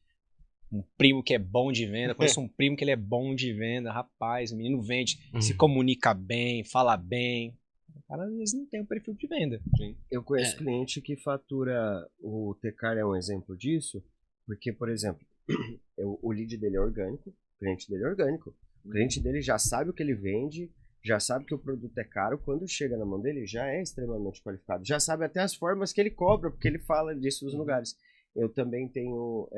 Um primo que é bom de venda, conheço um primo que ele é bom de venda, rapaz, o menino vende, se comunica bem, fala bem. O cara às vezes não tem um perfil de venda. Eu conheço cliente que fatura, o Tecar é um exemplo disso, porque, por exemplo, o lead dele é orgânico, o cliente dele é orgânico. O cliente dele já sabe o que ele vende, já sabe que o produto é caro, quando chega na mão dele já é extremamente qualificado, já sabe até as formas que ele cobra, porque ele fala disso nos lugares. Eu também tenho,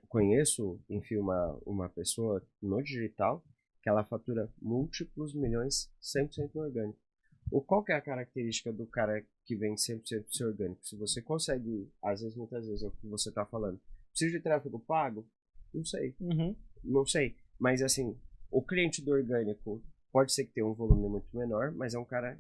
conheço, enfim, uma pessoa no digital que ela fatura múltiplos milhões 100% no orgânico. Qual que é a característica do cara que vende 100% do seu orgânico? Se você consegue, às vezes, muitas vezes, é o que você está falando. Precisa de tráfego pago? Não sei. Não sei. Mas, assim, o cliente do orgânico pode ser que tenha um volume muito menor, mas é um cara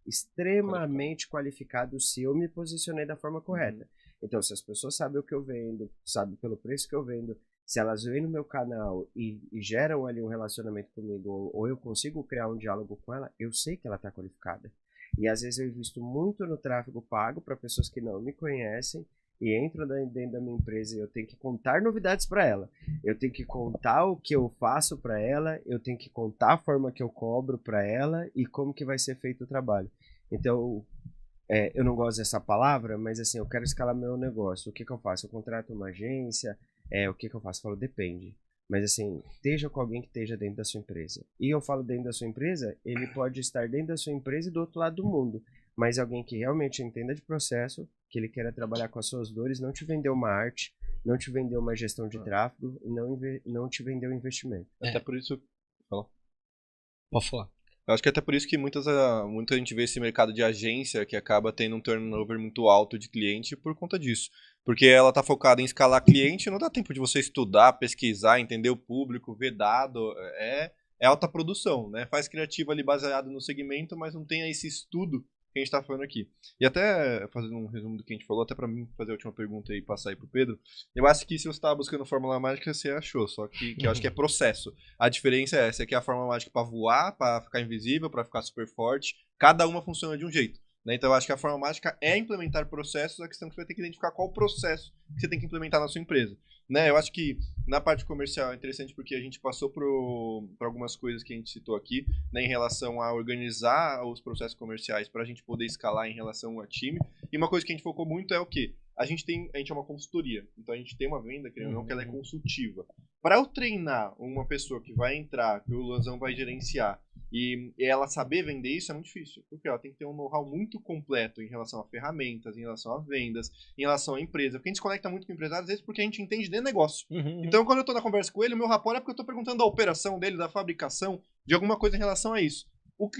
extremamente qualificado se eu me posicionei da forma correta. Então, se as pessoas sabem o que eu vendo, sabem pelo preço que eu vendo, se elas vêm no meu canal e geram ali um relacionamento comigo, ou eu consigo criar um diálogo com ela, eu sei que ela está qualificada. E às vezes eu invisto muito no tráfego pago para pessoas que não me conhecem e entram dentro da minha empresa e eu tenho que contar novidades para ela. Eu tenho que contar o que eu faço para ela, eu tenho que contar a forma que eu cobro para ela e como que vai ser feito o trabalho. Então, eu não gosto dessa palavra, mas assim, eu quero escalar meu negócio. O que eu faço? Eu contrato uma agência, o que eu faço? Eu falo, depende. Mas assim, esteja com alguém que esteja dentro da sua empresa. E eu falo dentro da sua empresa, ele pode estar dentro da sua empresa e do outro lado do mundo. Mas alguém que realmente entenda de processo, que ele queira trabalhar com as suas dores, não te vendeu uma arte, não te vendeu uma gestão de tráfego, não te vendeu investimento. Até por isso... Pode falar. Eu acho que até por isso que muita gente vê esse mercado de agência que acaba tendo um turnover muito alto de cliente por conta disso. Porque ela está focada em escalar cliente, não dá tempo de você estudar, pesquisar, entender o público, ver dado. É alta produção, né? Faz criativo ali baseado no segmento, mas não tem esse estudo que a gente está falando aqui. E até, fazendo um resumo do que a gente falou, até para mim fazer a última pergunta e passar aí pro Pedro, eu acho que se você estava buscando fórmula mágica, você achou, só que eu acho que é processo. A diferença é essa aqui é a fórmula mágica para voar, para ficar invisível, para ficar super forte, cada uma funciona de um jeito. Né? Então eu acho que a forma mágica é implementar processos, a questão é que você vai ter que identificar qual processo que você tem que implementar na sua empresa. Né? Eu acho que na parte comercial é interessante porque a gente passou por algumas coisas que a gente citou aqui, né, em relação a organizar os processos comerciais para a gente poder escalar em relação a time. E uma coisa que a gente focou muito é o quê? A gente é uma consultoria, então a gente tem uma venda, querendo ou não, que ela é consultiva. Para eu treinar uma pessoa que vai entrar, que o Luanzão vai gerenciar, e ela saber vender isso é muito difícil, porque ela tem que ter um know-how muito completo em relação a ferramentas, em relação a vendas, em relação à empresa, porque a gente se conecta muito com empresários, às vezes porque a gente entende de negócio. Então, quando eu estou na conversa com ele, o meu rapport é porque eu estou perguntando da operação dele, da fabricação, de alguma coisa em relação a isso. O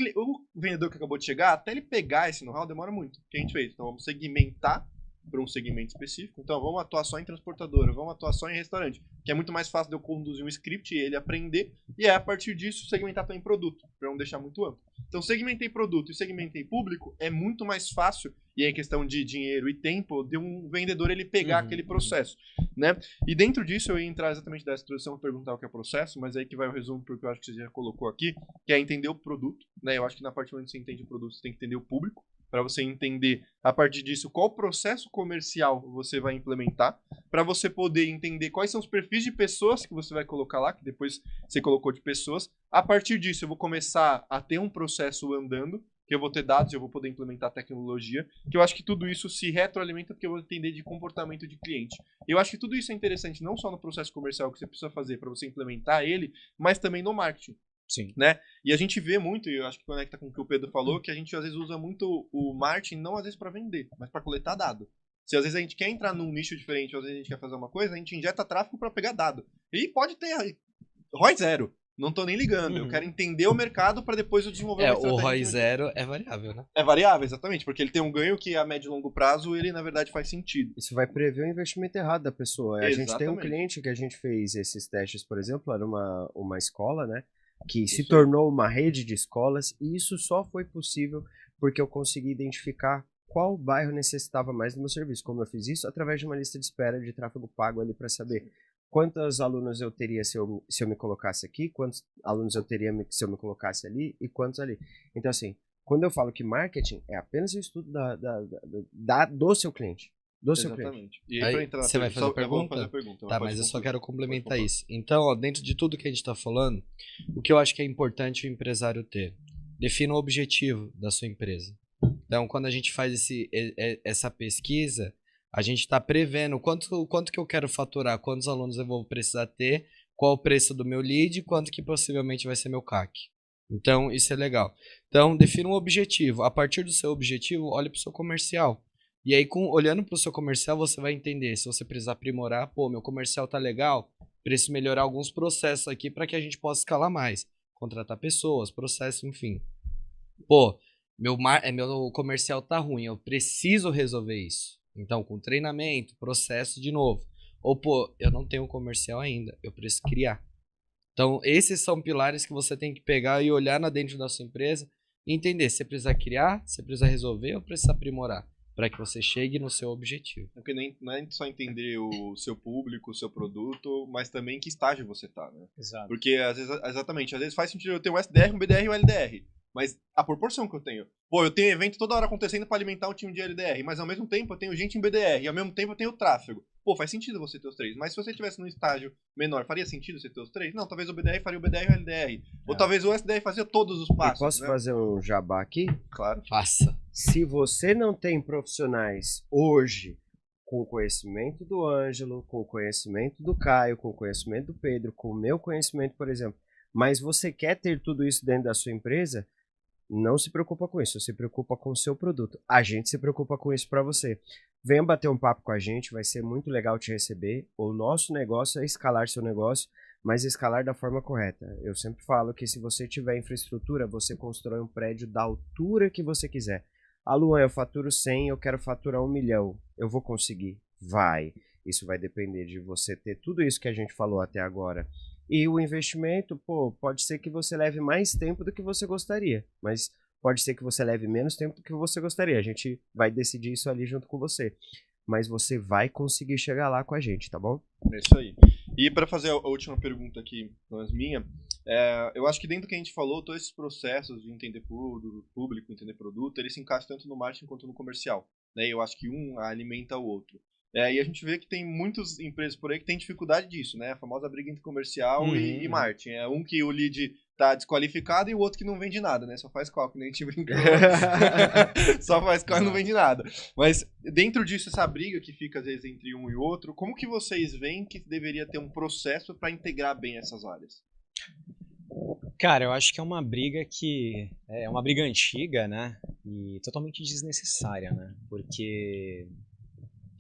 vendedor que acabou de chegar, até ele pegar esse know-how, demora muito. O que a gente fez? Então, vamos segmentar para um segmento específico. Então, vamos atuar só em transportadora, vamos atuar só em restaurante, que é muito mais fácil de eu conduzir um script e ele aprender, e a partir disso segmentar também produto, para não deixar muito amplo. Então, segmentei produto e segmentei público é muito mais fácil, e é questão de dinheiro e tempo, de um vendedor ele pegar aquele processo, né? E dentro disso eu ia entrar exatamente dessa introdução, perguntar o que é processo, mas aí que vai o resumo, porque eu acho que você já colocou aqui, que é entender o produto, né? Eu acho que na parte onde você entende o produto, você tem que entender o público, para você entender, a partir disso, qual processo comercial você vai implementar, para você poder entender quais são os perfis de pessoas que você vai colocar lá, que depois você colocou de pessoas. A partir disso, eu vou começar a ter um processo andando, que eu vou ter dados, eu vou poder implementar tecnologia, que eu acho que tudo isso se retroalimenta porque eu vou entender de comportamento de cliente. Eu acho que tudo isso é interessante não só no processo comercial que você precisa fazer para você implementar ele, mas também no marketing. Sim. Né? E a gente vê muito, e eu acho que conecta com o que o Pedro falou, que a gente às vezes usa muito o marketing, não às vezes para vender, mas para coletar dado. Se às vezes a gente quer entrar num nicho diferente, ou às vezes a gente quer fazer uma coisa, a gente injeta tráfego para pegar dado. E pode ter ROI 0. Não tô nem ligando. Eu quero entender o mercado para depois eu desenvolver uma estratégia. O ROI 0 é variável, né? É variável, exatamente, porque ele tem um ganho que a médio e longo prazo ele na verdade faz sentido. Isso vai prever o investimento errado da pessoa. A gente tem um cliente que a gente fez esses testes, por exemplo, era uma escola, né? Que se tornou uma rede de escolas, e isso só foi possível porque eu consegui identificar qual bairro necessitava mais do meu serviço. Como eu fiz isso? Através de uma lista de espera de tráfego pago ali para saber quantos alunos eu teria se eu me colocasse aqui, quantos alunos eu teria se eu me colocasse ali e quantos ali. Então, assim, quando eu falo que marketing é apenas o estudo do seu cliente. Exatamente. E aí, pra entrar você vai fazer pergunta? Eu vou fazer a pergunta. Tá, mas eu só quero complementar isso. Então, ó, dentro de tudo que a gente está falando, o que eu acho que é importante o empresário ter? Defina o objetivo da sua empresa. Então, quando a gente faz essa pesquisa, a gente está prevendo quanto que eu quero faturar, quantos alunos eu vou precisar ter, qual o preço do meu lead, quanto que possivelmente vai ser meu CAC. Então, isso é legal. Então, defina um objetivo. A partir do seu objetivo, olhe para o seu comercial. E aí, olhando para o seu comercial, você vai entender se você precisar aprimorar. Pô, meu comercial tá legal, preciso melhorar alguns processos aqui para que a gente possa escalar mais. Contratar pessoas, processos, enfim. Pô, meu comercial tá ruim, eu preciso resolver isso. Então, com treinamento, processo de novo. Ou, pô, eu não tenho comercial ainda, eu preciso criar. Então, esses são pilares que você tem que pegar e olhar dentro da sua empresa e entender se você precisa criar, se você precisa resolver ou precisa aprimorar, para que você chegue no seu objetivo. Porque não é só entender o seu público, o seu produto, mas também em que estágio você está, né? Exato. Porque, às vezes faz sentido eu ter um SDR, um BDR e um LDR. Mas a proporção que eu tenho. Pô, eu tenho evento toda hora acontecendo para alimentar um time de LDR, mas ao mesmo tempo eu tenho gente em BDR, e ao mesmo tempo eu tenho tráfego. Pô, faz sentido você ter os três. Mas se você estivesse num estágio menor, faria sentido você ter os três? Não, talvez o BDR faria o BDR e o LDR. Ou talvez o SDR fazia todos os passos. Eu posso fazer um jabá aqui? Claro. Faça. Se você não tem profissionais hoje com o conhecimento do Ângelo, com o conhecimento do Caio, com o conhecimento do Pedro, com o meu conhecimento, por exemplo, mas você quer ter tudo isso dentro da sua empresa, não se preocupa com isso, se preocupa com o seu produto. A gente se preocupa com isso para você. Venha bater um papo com a gente, vai ser muito legal te receber. O nosso negócio é escalar seu negócio, mas escalar da forma correta. Eu sempre falo que se você tiver infraestrutura, você constrói um prédio da altura que você quiser. Ah, Luan, eu faturo 100, eu quero faturar 1 milhão. Eu vou conseguir? Vai. Isso vai depender de você ter tudo isso que a gente falou até agora. E o investimento, pô, pode ser que você leve mais tempo do que você gostaria, mas pode ser que você leve menos tempo do que você gostaria. A gente vai decidir isso ali junto com você. Mas você vai conseguir chegar lá com a gente, tá bom? É isso aí. E para fazer a última pergunta aqui, as minha, eu acho que dentro do que a gente falou, todos esses processos de entender público, entender produto, eles se encaixam tanto no marketing quanto no comercial. Né? Eu acho que um alimenta o outro. E a gente vê que tem muitas empresas por aí que tem dificuldade disso, né? A famosa briga entre comercial e marketing. É um que o lead tá desqualificado e o outro que não vende nada, né? Só faz call, que nem a gente brincou. Só faz call e não vende nada. Mas dentro disso, essa briga que fica às vezes entre um e outro, como que vocês veem que deveria ter um processo para integrar bem essas áreas? Cara, eu acho que é uma briga que é uma briga antiga, né? E totalmente desnecessária, né? Porque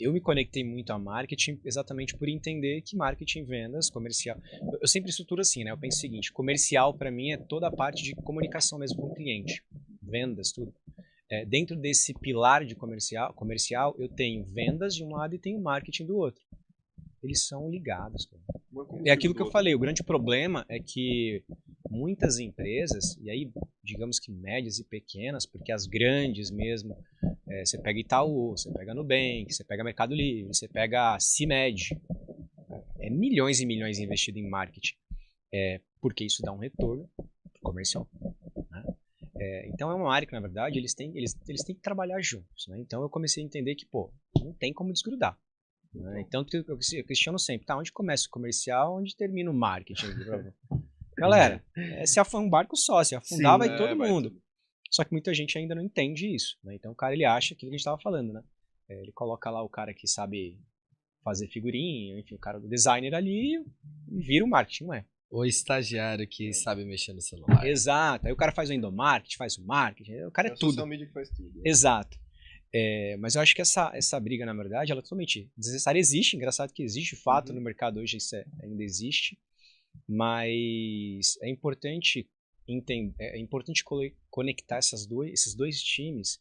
eu me conectei muito a marketing exatamente por entender que marketing, vendas, comercial... Eu sempre estruturo assim, né? Eu penso o seguinte, comercial para mim é toda a parte de comunicação mesmo com o cliente. Vendas, tudo. dentro desse pilar de comercial, eu tenho vendas de um lado e tenho marketing do outro. Eles são ligados. É aquilo que eu falei, o grande problema é que muitas empresas, e aí digamos que médias e pequenas, porque as grandes mesmo, você pega Itaú, você pega Nubank, você pega Mercado Livre, você pega CIMED, milhões e milhões investidos em marketing, porque isso dá um retorno comercial. Né? Então é uma área que, na verdade, eles têm que trabalhar juntos. Né? Então eu comecei a entender que, não tem como desgrudar. Né? Então eu questiono sempre, onde começa o comercial, onde termina o marketing? Galera, se um barco só, se afundar vai todo mundo. Só que muita gente ainda não entende isso. Né? Então o cara ele acha aquilo que a gente estava falando. Né? Ele coloca lá o cara que sabe fazer figurinha, enfim, o cara do designer ali e vira o marketing, não é? O estagiário que sabe mexer no celular. Exato. Aí o cara faz o endomarketing, faz o marketing, o cara é tudo. social media que faz tudo. Exato. Mas eu acho que essa briga, na verdade, ela é totalmente desnecessária. Existe, engraçado que existe, de fato, no mercado hoje isso ainda existe, mas é importante conectar esses dois times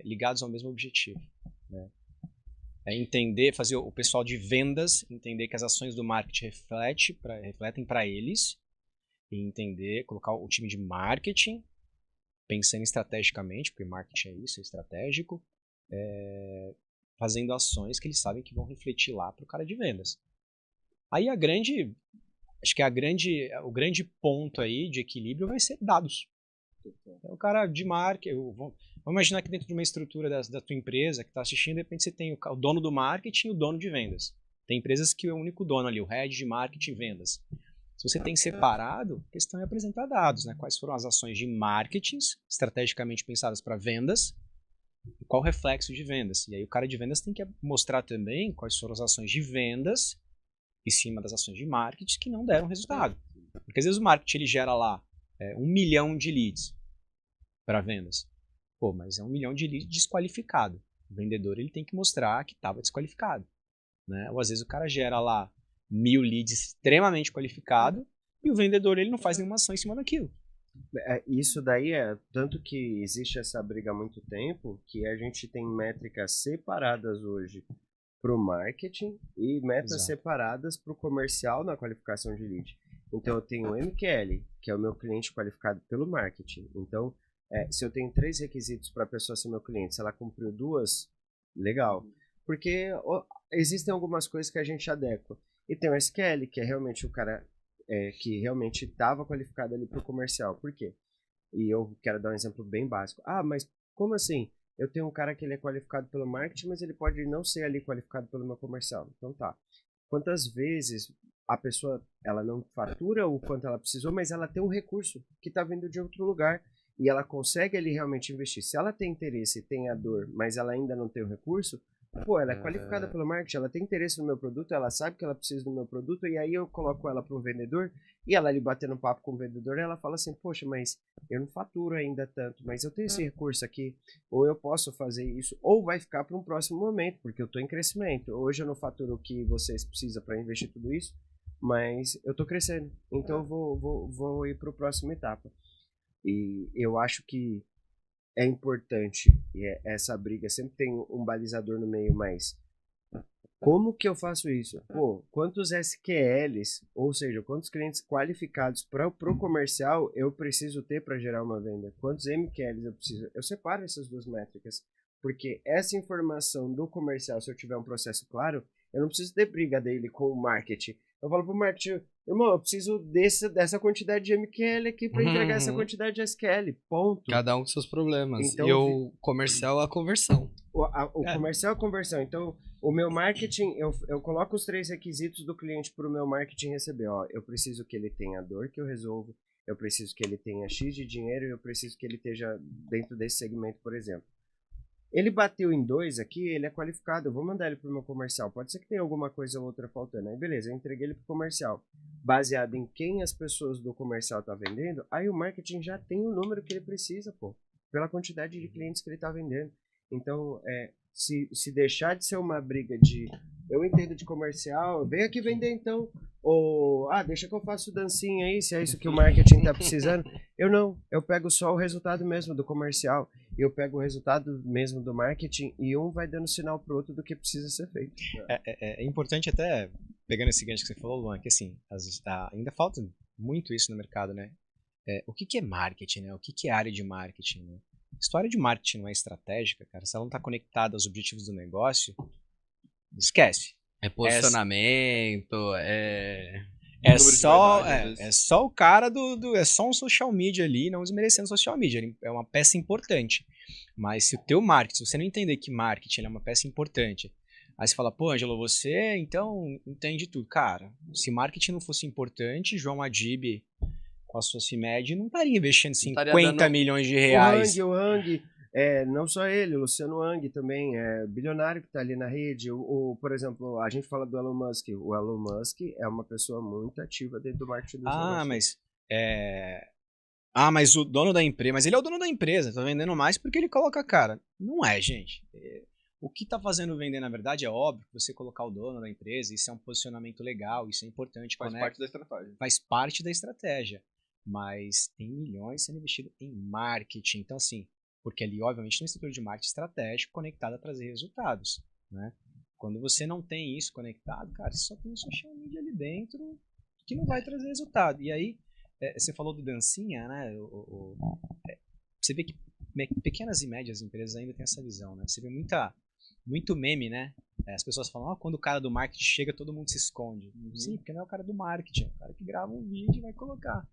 ligados ao mesmo objetivo. Né? Entender, fazer o pessoal de vendas entender que as ações do marketing refletem para eles, e entender, colocar o time de marketing pensando estrategicamente, porque marketing é isso, é estratégico, fazendo ações que eles sabem que vão refletir lá para o cara de vendas. Aí acho que o grande ponto aí de equilíbrio vai ser dados. Então, o cara de marketing, vamos imaginar que dentro de uma estrutura da tua empresa que está assistindo, de repente você tem o dono do marketing e o dono de vendas. Tem empresas que é o único dono ali, o head de marketing e vendas. Se você tem separado, a questão é apresentar dados, né? Quais foram as ações de marketing estrategicamente pensadas para vendas e qual o reflexo de vendas. E aí o cara de vendas tem que mostrar também quais foram as ações de vendas em cima das ações de marketing que não deram resultado. Porque às vezes o marketing ele gera lá 1 milhão de leads para vendas. Mas é 1 milhão de leads desqualificado. O vendedor ele tem que mostrar que estava desqualificado. Né? Ou às vezes o cara gera lá 1000 leads extremamente qualificado e o vendedor ele não faz nenhuma ação em cima daquilo. Isso daí tanto que existe essa briga há muito tempo, que a gente tem métricas separadas hoje para o marketing e metas separadas para o comercial na qualificação de lead. Então eu tenho o MQL, que é o meu cliente qualificado pelo marketing. Então, se eu tenho 3 requisitos para a pessoa ser meu cliente, se ela cumpriu 2, legal. Porque existem algumas coisas que a gente adequa. E tem o SQL, que é realmente o cara que realmente estava qualificado ali para o comercial. Por quê? E eu quero dar um exemplo bem básico. Mas como assim? Eu tenho um cara que ele é qualificado pelo marketing, mas ele pode não ser ali qualificado pelo meu comercial. Então tá. Quantas vezes a pessoa ela não fatura o quanto ela precisou, mas ela tem um recurso que está vindo de outro lugar e ela consegue ali realmente investir. Se ela tem interesse e tem a dor, mas ela ainda não tem o recurso, ela é qualificada pelo marketing, ela tem interesse no meu produto, ela sabe que ela precisa do meu produto, e aí eu coloco ela para um vendedor, e ela ali batendo papo com o vendedor, ela fala assim, poxa, mas eu não faturo ainda tanto, mas eu tenho esse recurso aqui, ou eu posso fazer isso, ou vai ficar para um próximo momento, porque eu estou em crescimento. Hoje eu não faturo o que vocês precisam para investir tudo isso, mas eu estou crescendo, então eu vou ir para a próxima etapa. E eu acho que é importante, e essa briga sempre tem um balizador no meio, mas como que eu faço isso? Quantos SQLs, ou seja, quantos clientes qualificados para o comercial eu preciso ter para gerar uma venda? Quantos MQLs eu preciso? Eu separo essas duas métricas, porque essa informação do comercial, se eu tiver um processo claro, eu não preciso ter briga dele com o marketing. Eu falo pro marketing, irmão, eu preciso dessa quantidade de MQL aqui para entregar essa quantidade de SQL, ponto. Cada um com seus problemas. Então, e o comercial é a conversão. O comercial é a conversão. Então, o meu marketing, eu coloco os 3 requisitos do cliente para o meu marketing receber. Eu preciso que ele tenha a dor que eu resolvo, eu preciso que ele tenha X de dinheiro e eu preciso que ele esteja dentro desse segmento, por exemplo. Ele bateu em 2 aqui, ele é qualificado, eu vou mandar ele para o meu comercial. Pode ser que tenha alguma coisa ou outra faltando. Aí beleza, eu entreguei ele para o comercial. Baseado em quem as pessoas do comercial estão vendendo, aí o marketing já tem o número que ele precisa, pela quantidade de clientes que ele está vendendo. Então, se deixar de ser uma briga de eu entendo de comercial, vem aqui vender então, ou deixa que eu faço dancinha aí, se é isso que o marketing está precisando. Eu pego só o resultado mesmo do comercial. eu pego o resultado mesmo do marketing e um vai dando sinal pro outro do que precisa ser feito. É importante até, pegando esse gancho que você falou, Luan, que assim, ainda falta muito isso no mercado, né? O que é marketing, né? O que é área de marketing, né? Se a área de marketing não é estratégica, cara, se ela não está conectada aos objetivos do negócio, esquece. É posicionamento, é só o cara é só um social media ali, não desmerecendo social media, ele é uma peça importante. Mas se o teu marketing, se você não entender que marketing é uma peça importante, aí você fala, pô, Ângelo, você então entende tudo. Cara, se marketing não fosse importante, João Adib com a sua CIMED não estaria investindo 50 milhões de reais. O Hang, não só ele, o Luciano Hang também, bilionário que está ali na rede. Por exemplo, a gente fala do Elon Musk. O Elon Musk é uma pessoa muito ativa dentro do marketing dos negócios. Mas o dono da empresa, mas ele é o dono da empresa, tá vendendo mais porque ele coloca a cara. Não é, gente. O que tá fazendo vender, na verdade, é óbvio que você colocar o dono da empresa, isso é um posicionamento legal, isso é importante. Faz parte da estratégia. Faz parte da estratégia. Mas tem milhões sendo investido em marketing. Então, assim, porque ali, obviamente, tem um estrutura de marketing estratégico conectado a trazer resultados, né? Quando você não tem isso conectado, cara, você só tem um social media ali dentro que não vai trazer resultado. E aí, você falou do dancinha, né? Você vê que pequenas e médias empresas ainda têm essa visão, né? Você vê muito meme, né? As pessoas falam, quando o cara do marketing chega, todo mundo se esconde. Sim, porque não é o cara do marketing, é o cara que grava um vídeo e vai colocar.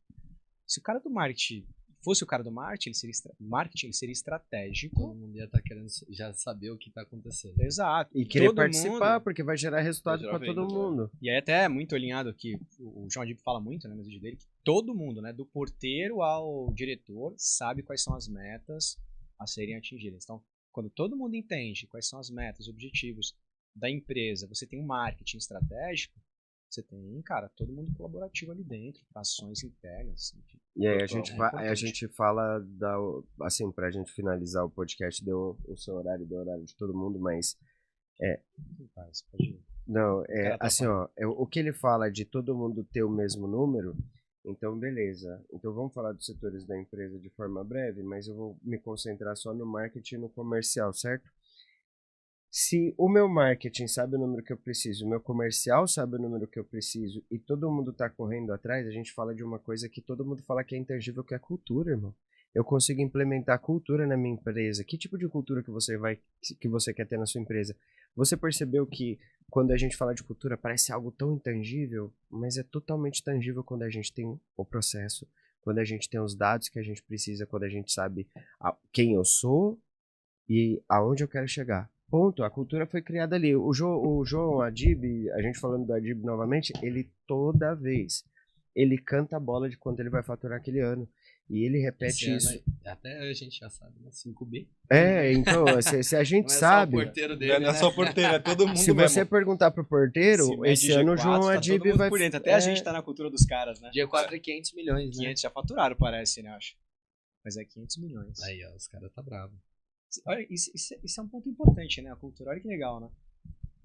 Se o cara do marketing fosse o cara do marketing, ele seria estratégico. Todo mundo ia estar querendo já saber o que está acontecendo. Exato. E querer participar, porque vai gerar resultado para todo mundo. E aí até é muito alinhado que o João Adib fala muito, né, no vídeo dele, que todo mundo, né, do porteiro ao diretor, sabe quais são as metas a serem atingidas. Então, quando todo mundo entende quais são as metas, objetivos da empresa, você tem um marketing estratégico, você tem, cara, todo mundo colaborativo ali dentro, ações internas. Enfim. E aí a gente fala, assim, pra gente finalizar o podcast, deu o seu horário, deu o horário de todo mundo, mas pode ir. Não, assim, o que ele fala de todo mundo ter o mesmo número, então beleza. Então vamos falar dos setores da empresa de forma breve, mas eu vou me concentrar só no marketing e no comercial, certo? Se o meu marketing sabe o número que eu preciso, o meu comercial sabe o número que eu preciso e todo mundo está correndo atrás, a gente fala de uma coisa que todo mundo fala que é intangível, que é a cultura, irmão. Eu consigo implementar cultura na minha empresa. Que tipo de cultura que você quer ter na sua empresa? Você percebeu que quando a gente fala de cultura parece algo tão intangível, mas é totalmente tangível quando a gente tem o processo, quando a gente tem os dados que a gente precisa, quando a gente sabe quem eu sou e aonde eu quero chegar. Ponto, a cultura foi criada ali. O João Adib, a gente falando do Adib novamente, ele toda vez, ele canta a bola de quanto ele vai faturar aquele ano. E ele repete isso. Até a gente já sabe, né? 5B. Então, se a gente sabe... Não é só o porteiro dele, não é só o porteiro, é todo mundo Se você perguntar pro porteiro, esse ano o João Adib vai... Por dentro. Até a gente tá na cultura dos caras, né? Dia 4 é 500 milhões, né? 500 já faturaram, parece, né? Acho. Mas é 500 milhões. Aí, ó, os caras tá bravos. Olha, isso é um ponto importante, né? A cultura, olha que legal, né?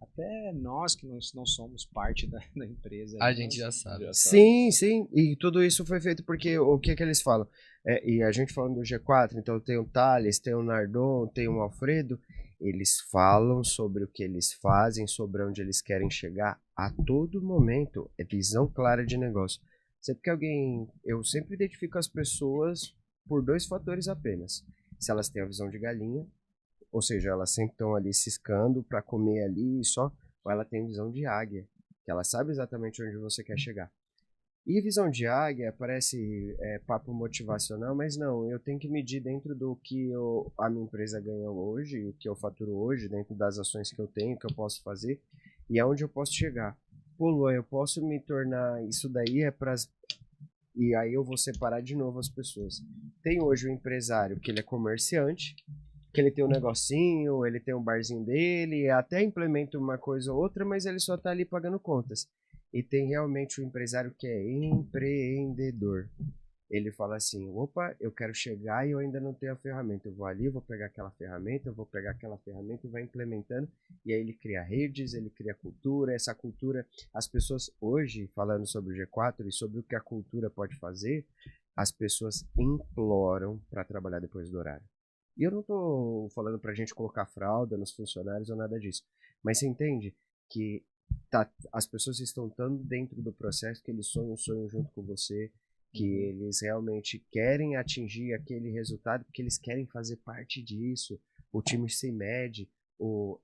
Até nós que não somos parte da empresa. A gente já sabe. Sim. E tudo isso foi feito porque o que eles falam? E a gente falando do G4, então tem o Thales, tem o Nardon, tem o Alfredo. Eles falam sobre o que eles fazem, sobre onde eles querem chegar a todo momento. É visão clara de negócio. Sempre que eu sempre identifico as pessoas por 2 fatores apenas. Se elas têm a visão de galinha, ou seja, elas sempre estão ali ciscando para comer ali só, ou ela tem visão de águia, que ela sabe exatamente onde você quer chegar. E visão de águia parece papo motivacional, mas não, eu tenho que medir dentro do que a minha empresa ganha hoje, o que eu faturo hoje, dentro das ações que eu tenho, que eu posso fazer, e aonde eu posso chegar. Pô, Luan, eu posso me tornar, isso daí e aí eu vou separar de novo as pessoas. Tem hoje o empresário que ele é comerciante, que ele tem um negocinho, ele tem um barzinho dele, até implementa uma coisa ou outra, mas ele só tá ali pagando contas. E tem realmente o empresário que é empreendedor. Ele fala assim, opa, eu quero chegar e eu ainda não tenho a ferramenta. Eu vou ali, vou pegar aquela ferramenta, eu vou pegar aquela ferramenta e vai implementando. E aí ele cria redes, ele cria cultura. Essa cultura, as pessoas hoje, falando sobre o G4 e sobre o que a cultura pode fazer, as pessoas imploram para trabalhar depois do horário. E eu não tô falando pra gente colocar fralda nos funcionários ou nada disso. Mas você entende que as pessoas estão tão dentro do processo que eles sonham junto com você, que eles realmente querem atingir aquele resultado, porque eles querem fazer parte disso. O time se mede,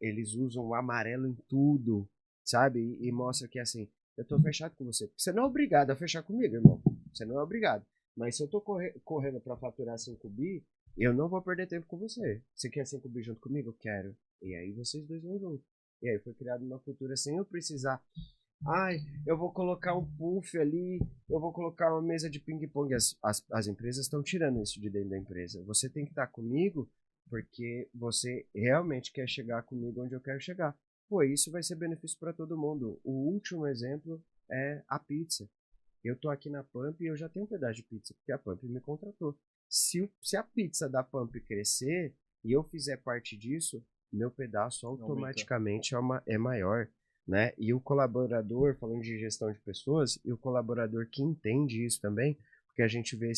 eles usam o amarelo em tudo, sabe? E mostra que assim, eu tô fechado com você. Porque você não é obrigado a fechar comigo, irmão. Você não é obrigado. Mas se eu tô correndo para faturar 5 bi, eu não vou perder tempo com você. Você quer 5 bi junto comigo? Eu quero. E aí vocês dois vão junto. E aí foi criada uma cultura sem eu precisar. Ai, eu vou colocar um puff ali, eu vou colocar uma mesa de ping-pong. As empresas estão tirando isso de dentro da empresa. Você tem que estar comigo porque você realmente quer chegar comigo onde eu quero chegar. Pô, isso vai ser benefício para todo mundo. O último exemplo é a pizza. Eu tô aqui na Pump e eu já tenho um pedaço de pizza, porque a Pump me contratou. Se a pizza da Pump crescer e eu fizer parte disso, meu pedaço automaticamente é maior, né? E o colaborador, falando de gestão de pessoas, e o colaborador que entende isso também, porque a gente vê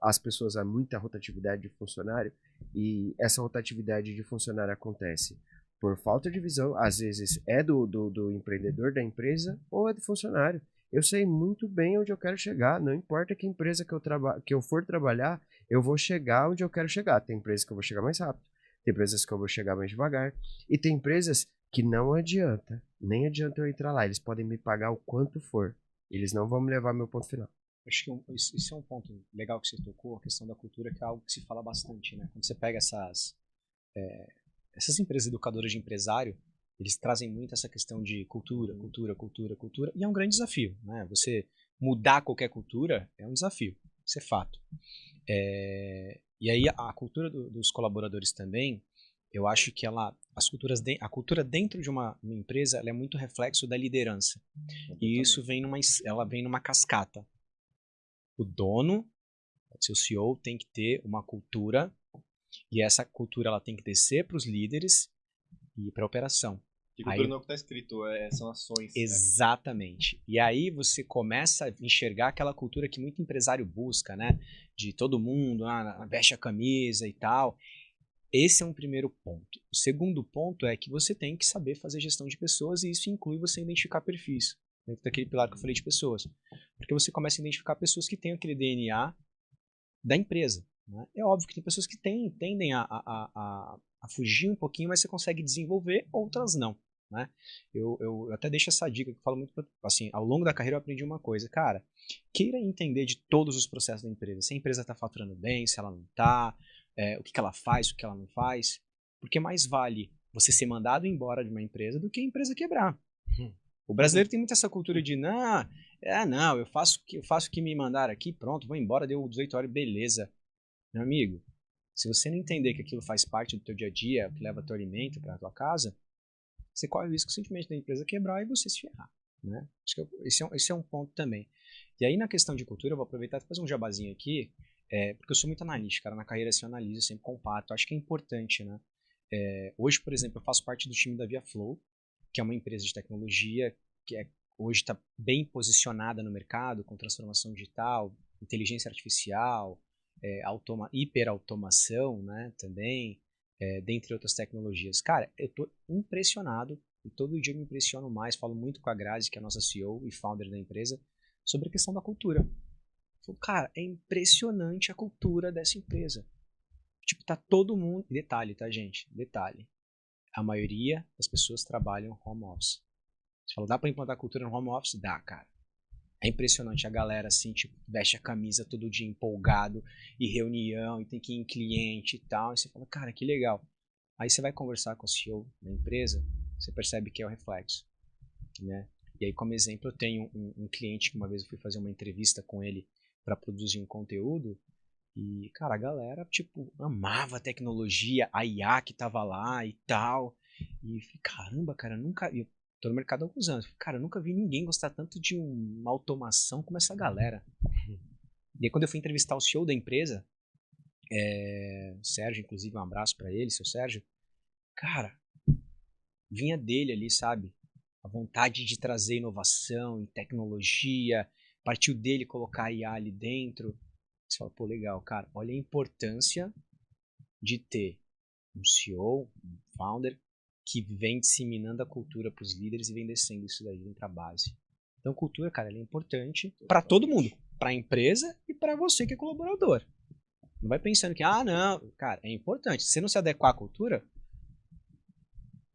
as pessoas há muita rotatividade de funcionário, e essa rotatividade de funcionário acontece por falta de visão, às vezes é do empreendedor da empresa ou é do funcionário. Eu sei muito bem onde eu quero chegar, não importa que empresa que eu for trabalhar, eu vou chegar onde eu quero chegar. Tem empresas que eu vou chegar mais rápido, tem empresas que eu vou chegar mais devagar, e tem empresas que não adianta, nem adianta eu entrar lá, eles podem me pagar o quanto for, eles não vão me levar ao meu ponto final. Acho que isso é um ponto legal que você tocou, a questão da cultura, que é algo que se fala bastante, né? Quando você pega essas empresas educadoras de empresário, eles trazem muito essa questão de cultura, e é um grande desafio, né? Você mudar qualquer cultura é um desafio, isso é fato. E aí a cultura dos colaboradores também, eu acho que a cultura dentro de uma empresa, ela é muito reflexo da liderança. E isso ela vem numa cascata. O dono, seu CEO, tem que ter uma cultura, e essa cultura ela tem que descer para os líderes e para a operação. Que cultura não é o que está escrito, são ações. Exatamente. E aí você começa a enxergar aquela cultura que muito empresário busca, né? De todo mundo, veste a camisa e tal. Esse é um primeiro ponto. O segundo ponto é que você tem que saber fazer gestão de pessoas, e isso inclui você identificar perfis, dentro daquele pilar que eu falei de pessoas. Porque você começa a identificar pessoas que têm aquele DNA da empresa. Né? É óbvio que tem pessoas que tendem a fugir um pouquinho, mas você consegue desenvolver, outras não. Né? Eu até deixo essa dica que eu falo muito, assim, ao longo da carreira eu aprendi uma coisa, cara, queira entender de todos os processos da empresa, se a empresa está faturando bem, se ela não está, o que ela faz, o que ela não faz, porque mais vale você ser mandado embora de uma empresa do que a empresa quebrar. O brasileiro tem muito essa cultura de, não, eu faço o que me mandaram aqui, pronto, vou embora, deu 18 horas, beleza. Meu amigo, se você não entender que aquilo faz parte do teu dia a dia, que leva teu alimento para a tua casa, você corre o risco simplesmente da empresa quebrar e você se ferrar. Né? Acho que esse é um ponto também. E aí na questão de cultura, eu vou aproveitar e fazer um jabazinho aqui, porque eu sou muito analítico, cara, na carreira assim, eu analiso, eu sempre comparto, acho que é importante, né? Hoje, por exemplo, eu faço parte do time da ViaFlow, que é uma empresa de tecnologia que hoje está bem posicionada no mercado com transformação digital, inteligência artificial, hiperautomação, né, também, dentre outras tecnologias. Cara, eu estou impressionado, e todo dia eu me impressiono mais, falo muito com a Grazi, que é a nossa CEO e founder da empresa, sobre a questão da cultura. Falo, cara, é impressionante a cultura dessa empresa. Tipo, tá todo mundo... Detalhe, tá, gente? Detalhe. A maioria das pessoas trabalham home office. Você fala, dá pra implantar cultura no home office? Dá, cara. É impressionante a galera, assim, tipo, veste a camisa todo dia empolgado, e reunião, e tem que ir em cliente e tal. E você fala, cara, que legal. Aí você vai conversar com o CEO da empresa, você percebe que é o reflexo, né? E aí, como exemplo, eu tenho um cliente que uma vez eu fui fazer uma entrevista com ele para produzir um conteúdo, e, cara, a galera, tipo, amava a tecnologia, a IA que tava lá e tal. E caramba, cara, eu tô no mercado há alguns anos. Cara, eu nunca vi ninguém gostar tanto de uma automação como essa galera. E aí, quando eu fui entrevistar o CEO da empresa, o Sérgio, inclusive, um abraço pra ele, seu Sérgio. Cara, vinha dele ali, sabe? A vontade de trazer inovação e tecnologia, partiu dele colocar a IA ali dentro. Você fala, pô, legal, cara, olha a importância de ter um CEO, um founder, que vem disseminando a cultura para os líderes e vem descendo isso daí para a base. Então, cultura, cara, ela é importante para todo mundo, para a empresa e para você que é colaborador. Não vai pensando que, não, cara, é importante. Se você não se adequar à cultura,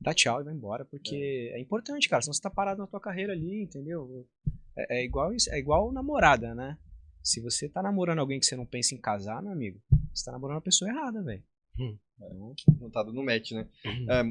dá tchau e vai embora, porque é importante, cara, senão você tá parado na tua carreira ali, entendeu? É igual namorada, né? Se você tá namorando alguém que você não pensa em casar, meu amigo, você tá namorando a pessoa errada, velho. Não tá dando match, né?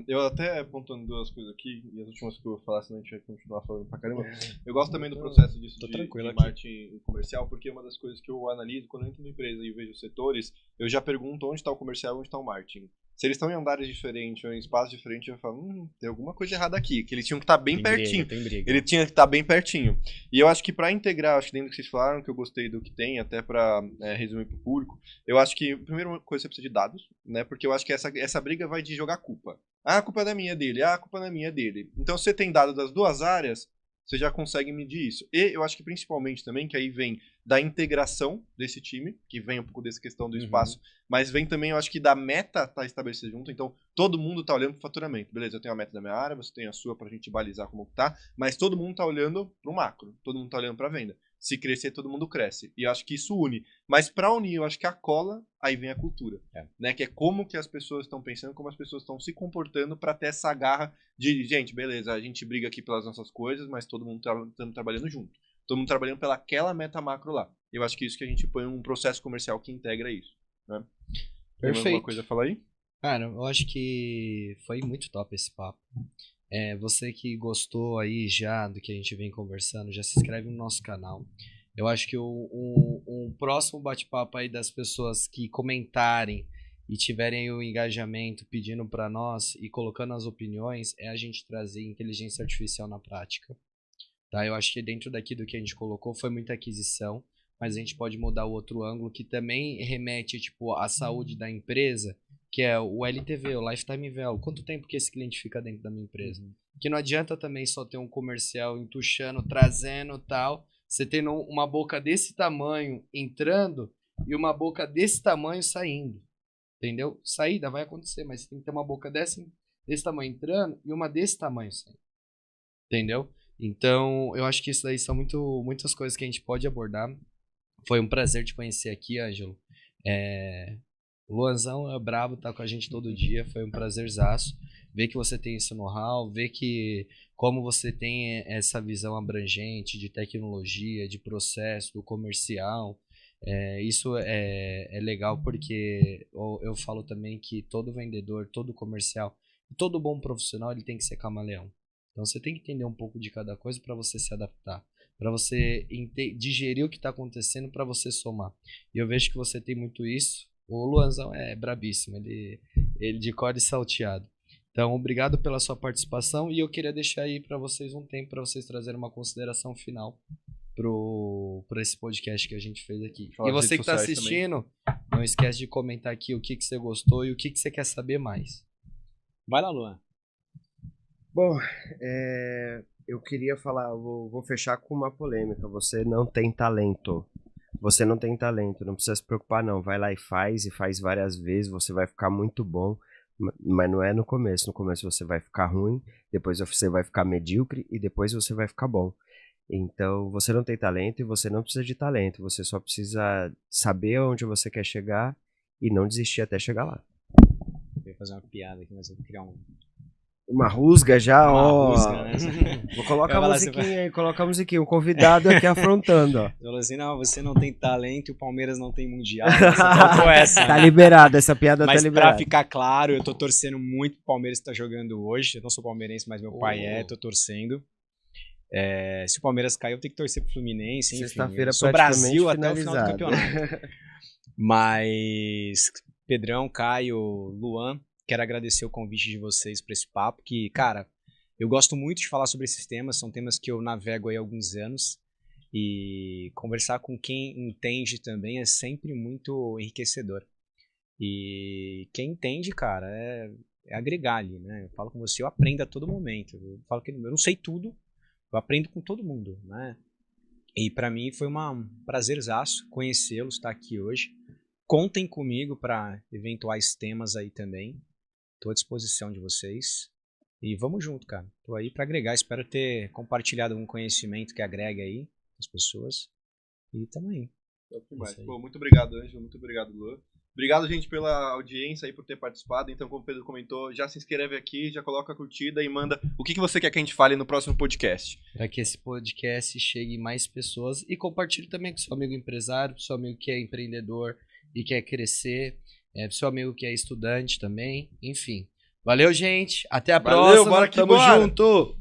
Eu até apontando duas coisas aqui, e as últimas que eu vou falar, senão a gente vai continuar falando pra caramba. Eu gosto também do processo disso de marketing comercial, porque uma das coisas que eu analiso, quando eu entro na empresa e vejo os setores, eu já pergunto onde tá o comercial e onde tá o marketing. Se eles estão em andares diferentes ou em espaços diferentes, eu falo, tem alguma coisa errada aqui, que eles tinham que estar bem pertinho. Ele tinha que estar bem pertinho. E eu acho que pra integrar, acho que dentro do que vocês falaram, que eu gostei do que tem, até pra resumir pro público, eu acho que, a primeira coisa, você precisa de dados, né? Porque eu acho que essa briga vai de jogar culpa. A culpa é da minha, é dele. A culpa não é minha, é dele. Então, se você tem dados das duas áreas, você já consegue medir isso. E eu acho que principalmente também, que aí vem da integração desse time, que vem um pouco dessa questão do espaço, mas vem também, eu acho que da meta tá estabelecida junto, então todo mundo tá olhando pro faturamento. Beleza, eu tenho a meta da minha área, você tem a sua pra gente balizar como tá, mas todo mundo tá olhando pro macro, todo mundo tá olhando pra venda. Se crescer, todo mundo cresce. E eu acho que isso une. Mas pra unir, eu acho que a cola, aí vem a cultura. Né? Que é como que as pessoas estão pensando, como as pessoas estão se comportando pra ter essa garra de, gente, beleza, a gente briga aqui pelas nossas coisas, mas todo mundo tá trabalhando junto. Todo mundo trabalhando pelaquela meta macro lá. Eu acho que é isso que a gente põe um processo comercial que integra isso. Né? Tem mais alguma coisa a falar aí? Cara, eu acho que foi muito top esse papo. Você que gostou aí já do que a gente vem conversando, já se inscreve no nosso canal. Eu acho que um próximo bate-papo aí das pessoas que comentarem e tiverem o engajamento pedindo para nós e colocando as opiniões é a gente trazer inteligência artificial na prática. Tá? Eu acho que dentro daqui do que a gente colocou foi muita aquisição, mas a gente pode mudar o outro ângulo que também remete tipo à saúde da empresa, que é o LTV, o Lifetime Value. Quanto tempo que esse cliente fica dentro da minha empresa? Que não adianta também só ter um comercial entuchando, trazendo tal, você tendo uma boca desse tamanho entrando e uma boca desse tamanho saindo. Entendeu? Saída vai acontecer, mas você tem que ter uma boca desse tamanho entrando e uma desse tamanho saindo. Entendeu? Então, eu acho que isso daí são muitas coisas que a gente pode abordar. Foi um prazer te conhecer aqui, Ângelo. O Luanzão é brabo, tá com a gente todo dia. Foi um prazerzaço ver que você tem esse know-how, ver que como você tem essa visão abrangente de tecnologia, de processo, do comercial. Isso é legal porque eu falo também que todo vendedor, todo comercial, todo bom profissional, ele tem que ser camaleão. Então você tem que entender um pouco de cada coisa para você se adaptar, para você digerir o que está acontecendo, para você somar. E eu vejo que você tem muito isso. O Luanzão é brabíssimo, ele de cor e salteado. Então, obrigado pela sua participação e eu queria deixar aí para vocês um tempo para vocês trazerem uma consideração final para esse podcast que a gente fez aqui. E você que está assistindo, também. Não esquece de comentar aqui o que você gostou e o que você quer saber mais. Vai lá, Luan. Bom, eu queria falar, vou fechar com uma polêmica. Você não tem talento. Você não tem talento, não precisa se preocupar não. Vai lá e faz várias vezes, você vai ficar muito bom. Mas não é no começo. No começo você vai ficar ruim, depois você vai ficar medíocre e depois você vai ficar bom. Então, você não tem talento e você não precisa de talento. Você só precisa saber onde você quer chegar e não desistir até chegar lá. Eu ia fazer uma piada aqui, mas eu vou criar uma rusga já, ó. Rusga, né? Vou colocar a musiquinha aí, coloca a musiquinha. O convidado aqui afrontando, ó. Falou assim, não, você não tem talento e o Palmeiras não tem mundial. Essa, tá liberado, essa piada mas tá liberada. Mas pra ficar claro, eu tô torcendo muito pro Palmeiras que tá jogando hoje. Eu não sou palmeirense, mas meu pai tô torcendo. Se o Palmeiras cair, eu tenho que torcer pro Fluminense, enfim. Sexta-feira sou Brasil até o final do campeonato. Mas, Pedrão, Caio, Luan, quero agradecer o convite de vocês para esse papo, que, cara, eu gosto muito de falar sobre esses temas, são temas que eu navego aí há alguns anos, e conversar com quem entende também é sempre muito enriquecedor. E quem entende, cara, é agregar ali, né? Eu falo com você, eu aprendo a todo momento. Eu falo que eu não sei tudo, eu aprendo com todo mundo, né? E para mim foi um prazerzaço conhecê-los, estar aqui hoje. Contem comigo para eventuais temas aí também. Estou à disposição de vocês. E vamos junto, cara. Tô aí para agregar. Espero ter compartilhado algum conhecimento que agrega aí as pessoas. E tamo aí. Pô, muito obrigado, Ângelo. Muito obrigado, Luan. Obrigado, gente, pela audiência aí, por ter participado. Então, como o Pedro comentou, já se inscreve aqui, já coloca a curtida e manda o que você quer que a gente fale no próximo podcast. Para que esse podcast chegue em mais pessoas e compartilhe também com seu amigo empresário, seu amigo que é empreendedor e quer crescer, seu amigo que é estudante também, enfim. Valeu, gente. Até a próxima. Bora que Tamo bora. junto.